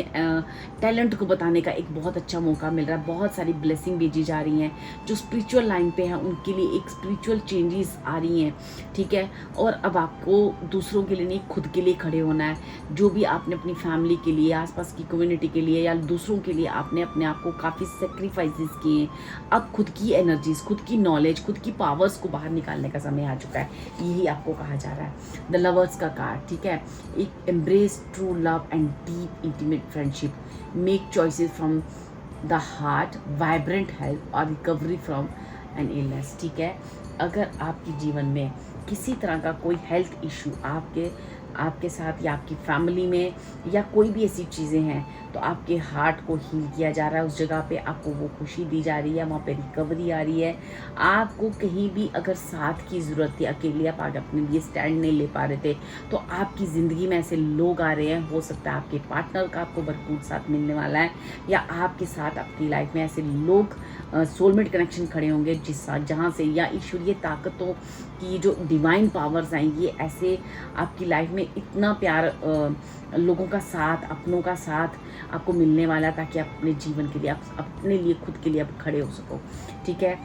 टैलेंट को बताने का एक बहुत अच्छा मौका मिल रहा है। बहुत सारी ब्लेसिंग भेजी जा रही हैं। जो स्पिरिचुअल लाइन पे हैं उनके लिए एक स्पिरिचुअल चेंजेस आ रही हैं। ठीक है, और अब आपको दूसरों के लिए नहीं, खुद के लिए खड़े होना है। जो भी आपने अपनी फैमिली के लिए, आसपास की कम्युनिटी के लिए या दूसरों के लिए आपने अपने आप को काफ़ी सेक्रीफाइसेस किए, अब खुद की एनर्जीज, खुद की नॉलेज, खुद की पावर्स को बाहर निकालने का समय आ चुका है। यही आपको कहा जा रहा है। द लवर्स का कार्ड, ठीक है, एक embrace true love and deep intimate friendship, make choices from the heart, vibrant health और रिकवरी फ्रॉम एन इलनेस। ठीक है, अगर आपके जीवन में किसी तरह का कोई हेल्थ इशू आपके साथ या आपकी फैमिली में या कोई भी ऐसी चीज़ें हैं, तो आपके हार्ट को हील किया जा रहा है। उस जगह पे आपको वो खुशी दी जा रही है, वहाँ पे रिकवरी आ रही है। आपको कहीं भी अगर साथ की ज़रूरत थी, अकेले आप आगे अपने लिए स्टैंड नहीं ले पा रहे थे, तो आपकी ज़िंदगी में ऐसे लोग आ रहे हैं। हो सकता है आपके पार्टनर का आपको भरपूर साथ मिलने वाला है, या आपके साथ अपनी लाइफ में ऐसे लोग सोलमेट कनेक्शन खड़े होंगे जहाँ से, या ईश्वरीय ताकतों की जो डिवाइन पावर्स हैं, ये ऐसे आपकी लाइफ में इतना प्यार, लोगों का साथ, अपनों का साथ आपको मिलने वाला है, ताकि आप अपने जीवन के लिए, आप अपने लिए, खुद के लिए आप खड़े हो सको। ठीक है,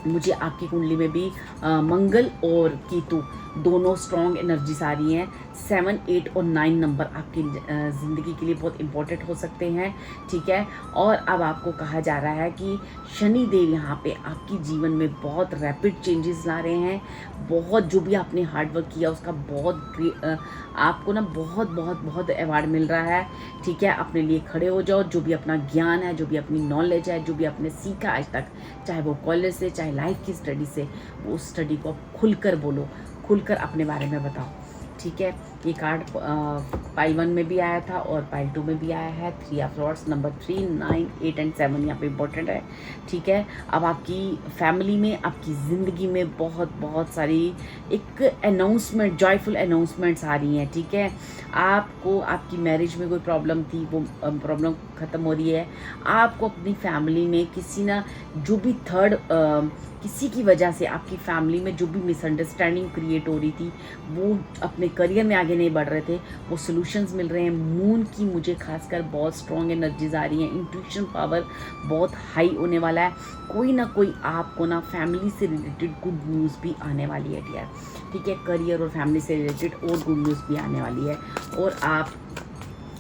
मुझे आपकी कुंडली में भी मंगल और केतु दोनों स्ट्रॉन्ग एनर्जीज आ रही हैं। 7, 8 और 9 नंबर आपकी ज़िंदगी के लिए बहुत इंपॉर्टेंट हो सकते हैं। ठीक है, और अब आपको कहा जा रहा है कि शनि देव यहाँ पे आपकी जीवन में बहुत रैपिड चेंजेस ला रहे हैं। बहुत, जो भी आपने हार्ड वर्क किया उसका आपको ना बहुत अवार्ड मिल रहा है। ठीक है, अपने लिए खड़े हो जाओ। जो भी अपना ज्ञान है, जो भी अपनी नॉलेज है, जो भी आपने सीखा आज तक, चाहे वो कॉलेज से, चाहे लाइफ की स्टडी से, वो उस स्टडी को आप खुलकर बोलो, खुलकर अपने बारे में बताओ। ठीक है, ये कार्ड पाइल 1 में भी आया था और पाइल 2 में भी आया है। 3 ऑफ रॉड्स, नंबर 3, 9, 8 एंड 7 यहाँ पे इम्पोर्टेंट है। ठीक है, अब आपकी फैमिली में, आपकी ज़िंदगी में बहुत बहुत सारी एक अनाउंसमेंट, जॉयफुल अनाउंसमेंट्स आ रही हैं। ठीक है, आपको आपकी मैरिज में कोई प्रॉब्लम थी, वो प्रॉब्लम ख़त्म हो रही है। आपको अपनी फैमिली में किसी ना, जो भी थर्ड किसी की वजह से आपकी फैमिली में जो भी मिसअंडरस्टैंडिंग क्रिएट हो रही थी, वो अपने करियर में आगे नहीं बढ़ रहे थे, वो सॉल्यूशंस मिल रहे हैं। मून की मुझे खासकर बहुत स्ट्रॉन्ग एनर्जीज आ रही हैं। इंट्यूशन पावर बहुत हाई होने वाला है। कोई ना कोई आपको ना फैमिली से रिलेटेड गुड न्यूज़ भी आने वाली है डियर। ठीक है, करियर और फैमिली से रिलेटेड और गुड न्यूज़ भी आने वाली है और आप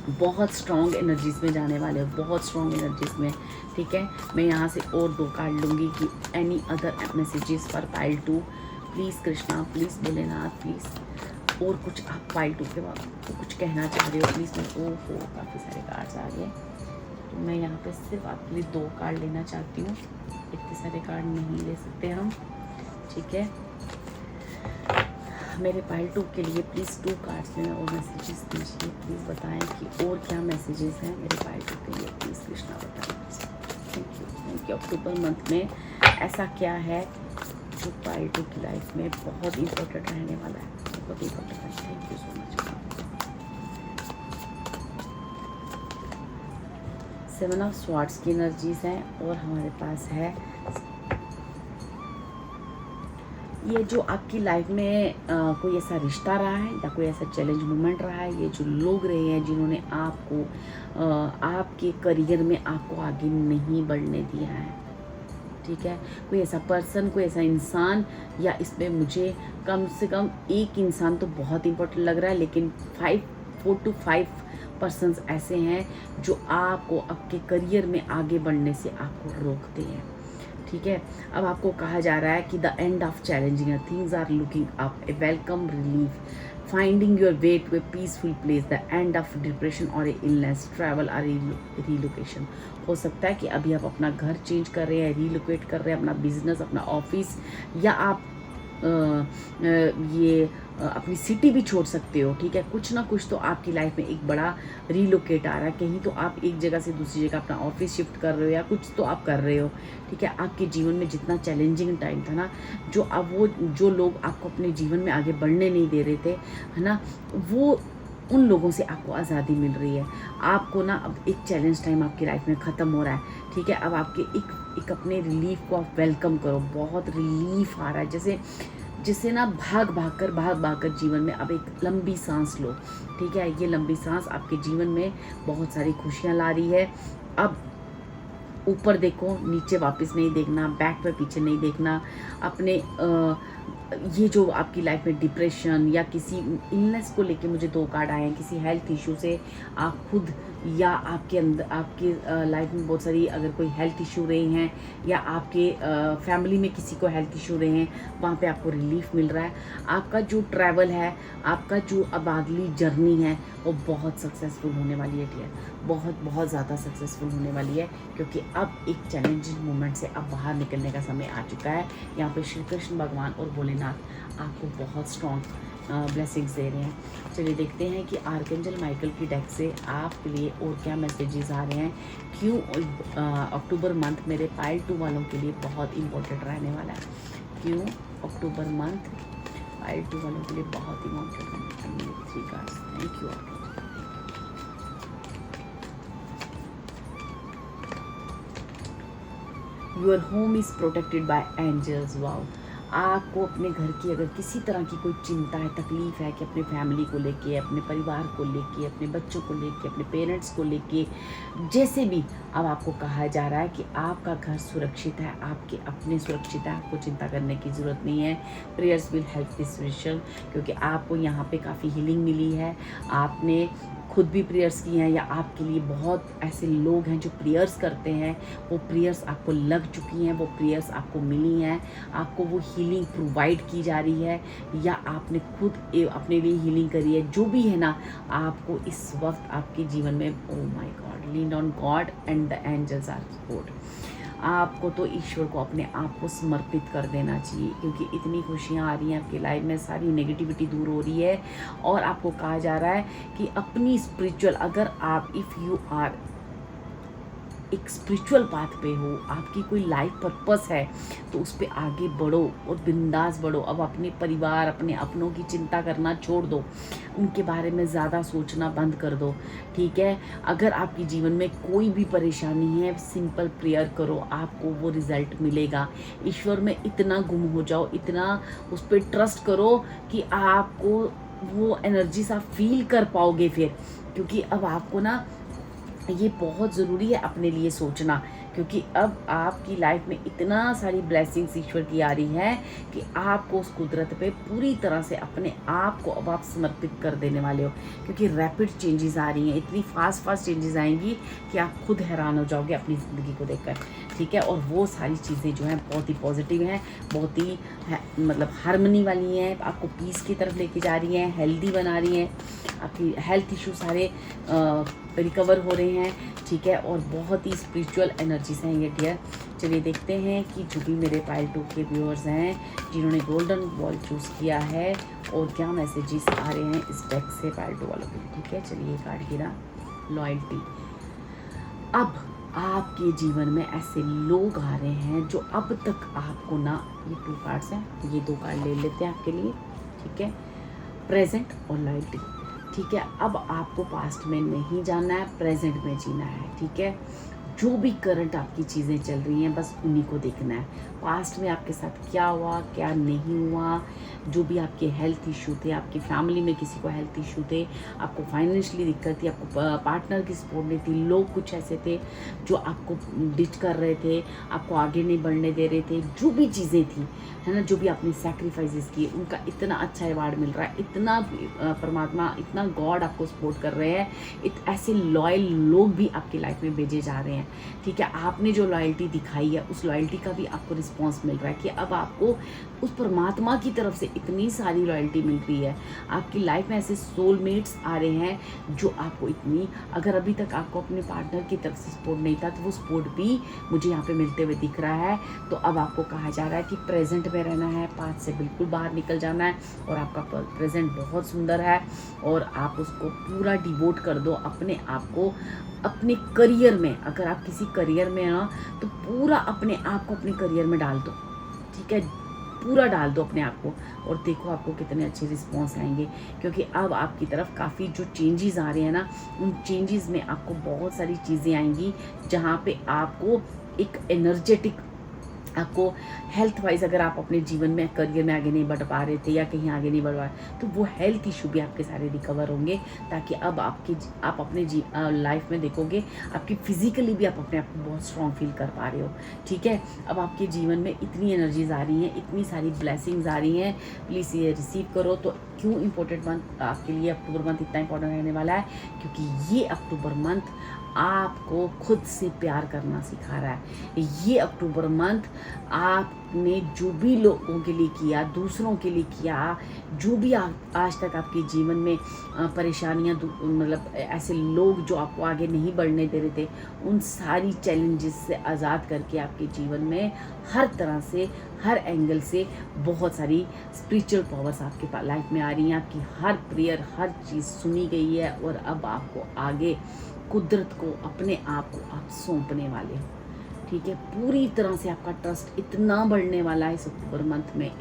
बहुत स्ट्रॉन्ग एनर्जीज़ में जाने वाले हो, बहुत स्ट्रॉन्ग एनर्जीज़ में। ठीक है, मैं यहाँ से और 2 कार्ड लूँगी कि any other messages for pile 2, please Krishna, please Bholenath, please. और कुछ आप पाइल 2 के बाद तो कुछ कहना चाह रहे हो प्लीज़। मैं ओहो काफ़ी सारे कार्ड्स आ रहे हैं, तो मैं यहाँ पे सिर्फ आपके लिए 2 कार्ड लेना चाहती हूँ। इतने सारे कार्ड नहीं ले सकते हम। ठीक है, मेरे पाइल 2 के लिए प्लीज़ 2 कार्ड्स में और मैसेजेस दीजिए। प्लीज़ बताएं कि और क्या मैसेजेस हैं मेरे पाइल 2 के लिए, प्लीज़ कृष्णा बताएं। Thank you. अक्टूबर मंथ में ऐसा क्या है जो पाइल 2 की लाइफ में बहुत इम्पोर्टेंट रहने वाला है, बहुत इम्पोर्टेंट है। Thank you so much. 7 of swords की एनर्जीज हैं और हमारे पास है ये जो आपकी लाइफ में कोई ऐसा रिश्ता रहा है या कोई ऐसा चैलेंज मोमेंट रहा है, ये जो लोग रहे हैं जिन्होंने आपको आपके करियर में आपको आगे नहीं बढ़ने दिया है। ठीक है, कोई ऐसा पर्सन, कोई ऐसा इंसान, या इसमें मुझे कम से कम एक इंसान तो बहुत इम्पोर्टेंट लग रहा है, लेकिन 4 to 5 पर्सन्स ऐसे हैं जो आपको आपके करियर में आगे बढ़ने से आपको रोकते हैं। ठीक है, अब आपको कहा जा रहा है कि the end of challenging things are looking up, a welcome relief, finding your way to a peaceful place, the end of depression और ए इलनेस, ट्रैवल और रीलोकेशन। हो सकता है कि अभी आप अपना घर चेंज कर रहे हैं, रीलोकेट कर रहे हैं, अपना बिजनेस, अपना ऑफिस, या आप अपनी सिटी भी छोड़ सकते हो। ठीक है, कुछ ना कुछ तो आपकी लाइफ में एक बड़ा रीलोकेट आ रहा है। कहीं तो आप एक जगह से दूसरी जगह अपना ऑफिस शिफ्ट कर रहे हो या कुछ तो आप कर रहे हो। ठीक है, आपके जीवन में जितना चैलेंजिंग टाइम था ना, जो लोग आपको अपने जीवन में आगे बढ़ने नहीं दे रहे थे, है ना, वो उन लोगों से आपको आज़ादी मिल रही है। आपको ना अब एक चैलेंज टाइम आपकी लाइफ में ख़त्म हो रहा है। ठीक है, अब आपके एक अपने रिलीफ को आप वेलकम करो। बहुत रिलीफ आ रहा है, जैसे ना भाग भाग कर जीवन में अब एक लंबी सांस लो। ठीक है, ये लंबी सांस आपके जीवन में बहुत सारी खुशियाँ ला रही है। अब ऊपर देखो, नीचे वापस नहीं देखना, बैक पे पीछे नहीं देखना। अपने ये जो आपकी लाइफ में डिप्रेशन या किसी इलनेस को लेके मुझे 2 कार्ड आए हैं, किसी हेल्थ इशू से आप खुद या आपके अंदर, आपके लाइफ में बहुत सारी अगर कोई हेल्थ इशू रहे हैं या आपके फैमिली में किसी को हेल्थ इशू रहे हैं, वहाँ पे आपको रिलीफ मिल रहा है। आपका जो ट्रैवल है, आपका जो अब अगली जर्नी है, वो बहुत सक्सेसफुल होने वाली है डियर, बहुत ज़्यादा सक्सेसफुल होने वाली है, क्योंकि अब एक चैलेंजिंग मोमेंट से अब बाहर निकलने का समय आ चुका है। यहाँ पे श्री कृष्ण भगवान और भोलेनाथ आपको बहुत स्ट्रॉन्ग ब्लेसिंग्स दे रहे हैं। चलिए देखते हैं कि आर्कएंजल माइकल की डेक से आपके लिए और क्या मैसेजेस आ रहे हैं। क्यों अक्टूबर मंथ मेरे पाइल 2 वालों के लिए बहुत इंपॉर्टेंट रहने वाला है। क्यों अक्टूबर मंथ पाइल 2 वालों के लिए बहुत इंपॉर्टेंट रहने वाला है। 3 cards, thank you. Your home is protected by angels. Wow, आपको अपने घर की अगर किसी तरह की कोई चिंता है, तकलीफ़ है कि अपने फैमिली को लेके, अपने परिवार को लेके, अपने बच्चों को लेके, अपने पेरेंट्स को लेके, जैसे भी, अब आपको कहा जा रहा है कि आपका घर सुरक्षित है, आपके अपने सुरक्षित है, आपको चिंता करने की ज़रूरत नहीं है। Prayers will help this vision, क्योंकि आपको यहाँ पे काफ़ी हीलिंग मिली है। आपने खुद भी प्रेयर्स की हैं या आपके लिए बहुत ऐसे लोग हैं जो प्रेयर्स करते हैं, वो प्रेयर्स आपको लग चुकी हैं, वो प्रेयर्स आपको मिली हैं, आपको वो हीलिंग प्रोवाइड की जा रही है या आपने खुद अपने लिए हीलिंग करी है। जो भी है ना, आपको इस वक्त आपके जीवन में, oh my God, lean on God and the angels are support. आपको तो ईश्वर को अपने आप को समर्पित कर देना चाहिए, क्योंकि इतनी खुशियाँ आ रही हैं आपकी लाइफ में, सारी नेगेटिविटी दूर हो रही है। और आपको कहा जा रहा है कि अपनी स्पिरिचुअल, अगर आप इफ़ यू आर एक स्पिरिचुअल पाथ पे हो, आपकी कोई लाइफ पर्पस है, तो उस पर आगे बढ़ो और बिंदास बढ़ो। अब अपने परिवार, अपने अपनों की चिंता करना छोड़ दो, उनके बारे में ज़्यादा सोचना बंद कर दो, ठीक है। अगर आपके जीवन में कोई भी परेशानी है, सिंपल प्रेयर करो, आपको वो रिज़ल्ट मिलेगा। ईश्वर में इतना गुम हो जाओ, इतना उस पर ट्रस्ट करो कि आपको वो एनर्जी सा फील कर पाओगे फिर। क्योंकि अब आपको ना ये बहुत ज़रूरी है अपने लिए सोचना, क्योंकि अब आपकी लाइफ में इतना सारी ब्लेसिंग्स ईश्वर की आ रही है कि आपको उस कुदरत पे पूरी तरह से अपने आप को अब आप समर्पित कर देने वाले हो। क्योंकि रैपिड चेंजेस आ रही हैं, इतनी फास्ट चेंजेस आएंगी कि आप खुद हैरान हो जाओगे अपनी ज़िंदगी को देखकर, ठीक है। और वो सारी चीज़ें जो हैं बहुत ही पॉजिटिव हैं, बहुत ही मतलब हार्मनी वाली हैं, आपको पीस की तरफ लेके जा रही हैं, हेल्दी बना रही हैं, आपकी हेल्थ इशू सारे रिकवर हो रहे हैं, ठीक है। और बहुत ही स्पिरिचुअल एनर्जीज हैं ये डियर। चलिए देखते हैं कि जो भी मेरे पाइल 2 के व्यूअर्स हैं जिन्होंने गोल्डन बॉल चूज़ किया है, और क्या मैसेजेस आ रहे हैं इस डेक से पाइल 2 वालों के लिए, ठीक है। चलिए ये कार्ड गिरा, लॉयल्टी। अब आपके जीवन में ऐसे लोग आ रहे हैं जो अब तक आपको ना, ये 2 कार्ड्स हैं, ये 2 कार्ड ले लेते हैं आपके लिए, ठीक है। प्रेजेंट और लॉयल्टी, ठीक है। अब आपको पास्ट में नहीं जाना है, प्रेजेंट में जीना है, ठीक है। जो भी करंट आपकी चीज़ें चल रही हैं बस उन्हीं को देखना है। पास्ट में आपके साथ क्या हुआ, क्या नहीं हुआ, जो भी आपके हेल्थ इशू थे, आपकी फैमिली में किसी को हेल्थ इशू थे, आपको फाइनेंशियली दिक्कत थी, आपको पार्टनर की सपोर्ट नहीं थी, लोग कुछ ऐसे थे जो आपको डिच कर रहे थे, आपको आगे नहीं बढ़ने दे रहे थे, जो भी चीज़ें थी, है ना, जो भी आपने सैक्रिफाइसेस किए, उनका इतना अच्छा अवार्ड मिल रहा है, इतना परमात्मा, इतना गॉड आपको सपोर्ट कर रहे हैं, ऐसे लॉयल लोग भी आपकी लाइफ में भेजे जा रहे हैं, ठीक है। आपने जो लॉयल्टी दिखाई है उस लॉयल्टी का भी आपको रिस्पॉन्स मिल रहा है कि अब आपको उस परमात्मा की तरफ से इतनी सारी लॉयल्टी मिल रही है। आपकी लाइफ में ऐसे सोलमेट्स आ रहे हैं जो आपको इतनी, अगर अभी तक आपको अपने पार्टनर की तरफ से सपोर्ट नहीं था तो वो सपोर्ट भी मुझे यहाँ पे मिलते हुए दिख रहा है। तो अब आपको कहा जा रहा है कि प्रेजेंट में रहना है, पास्ट से बिल्कुल बाहर निकल जाना है, और आपका प्रेजेंट बहुत सुंदर है और आप उसको पूरा डिवोट कर दो अपने आप को, अपने करियर में। अगर आप किसी करियर में ना, तो पूरा अपने आप को अपने करियर में डाल दो, ठीक है, पूरा डाल दो अपने आप को, और देखो आपको कितने अच्छे रिस्पॉन्स आएंगे। क्योंकि अब आपकी तरफ काफ़ी जो चेंजेस आ रहे हैं ना, उन चेंजेस में आपको बहुत सारी चीज़ें आएंगी जहाँ पे आपको एक एनर्जेटिक, आपको हेल्थ वाइज, अगर आप अपने जीवन में करियर में आगे नहीं बढ़ पा रहे थे या कहीं आगे नहीं बढ़ पा रहे, तो वो हेल्थ इशू भी आपके सारे रिकवर होंगे, ताकि अब आप अपने लाइफ में देखोगे आपकी फिजिकली भी आप अपने आप को बहुत स्ट्रॉन्ग फील कर पा रहे हो, ठीक है। अब आपके जीवन में इतनी एनर्जीज आ रही हैं, इतनी सारी ब्लेसिंग्स आ रही हैं, प्लीज़ ये रिसीव करो। तो क्यों इम्पोर्टेंट मंथ आपके लिए अक्टूबर मंथ इतना इंपॉर्टेंट रहने वाला है, क्योंकि ये अक्टूबर मंथ आपको खुद से प्यार करना सिखा रहा है। ये अक्टूबर मंथ आपने जो भी लोगों के लिए किया, दूसरों के लिए किया, जो भी आज तक आपके जीवन में परेशानियां, मतलब ऐसे लोग जो आपको आगे नहीं बढ़ने दे रहे थे, उन सारी चैलेंजेस से आज़ाद करके आपके जीवन में हर तरह से, हर एंगल से बहुत सारी स्पिरिचुअल पावर्स आपके लाइफ में आ रही हैं। आपकी हर प्रेयर, हर चीज़ सुनी गई है, और अब आपको आगे कुदरत को, अपने आप को आप सौंपने वाले हो, ठीक है। पूरी तरह से आपका ट्रस्ट इतना बढ़ने वाला है इस अक्टूबर मंथ में,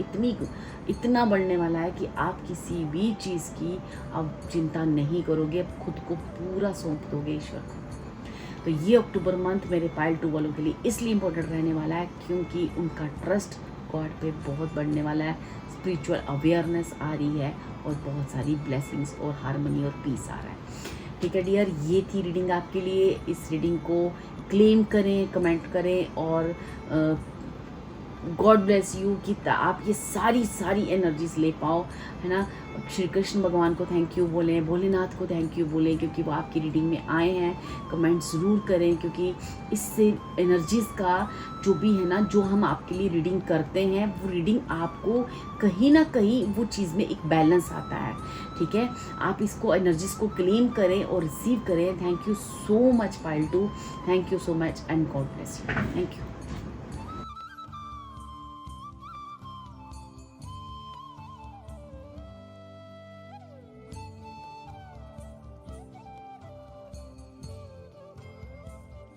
इतना बढ़ने वाला है कि आप किसी भी चीज़ की अब चिंता नहीं करोगे, अब खुद को पूरा सौंप दोगे ईश्वर को। तो ये अक्टूबर मंथ मेरे पाइल 2 वालों के लिए इसलिए इम्पोर्टेंट रहने वाला है क्योंकि उनका ट्रस्ट गॉड पे बहुत बढ़ने वाला है, स्पिरिचुअल अवेयरनेस आ रही है, और बहुत सारी ब्लेसिंग्स और हार्मनी और पीस आ रहा है, ठीक है डियर। ये थी रीडिंग आपके लिए। इस रीडिंग को क्लेम करें, कमेंट करें, और गॉड ब्लेस यू कि आप ये सारी एनर्जीज ले पाओ, है ना। श्री कृष्ण भगवान को थैंक यू बोलें, भोलेनाथ को थैंक यू बोलें, क्योंकि वो आपकी रीडिंग में आए हैं। कमेंट ज़रूर करें, क्योंकि इससे एनर्जीज़ का जो भी है ना, जो हम आपके लिए रीडिंग करते हैं, वो रीडिंग आपको कहीं ना कहीं वो चीज़ में एक बैलेंस आता है, ठीक है। आप इसको, एनर्जीज़ को क्लेम करें और रिसीव करें। Thank you so much pile 2, thank you so much, and God bless you, thank you.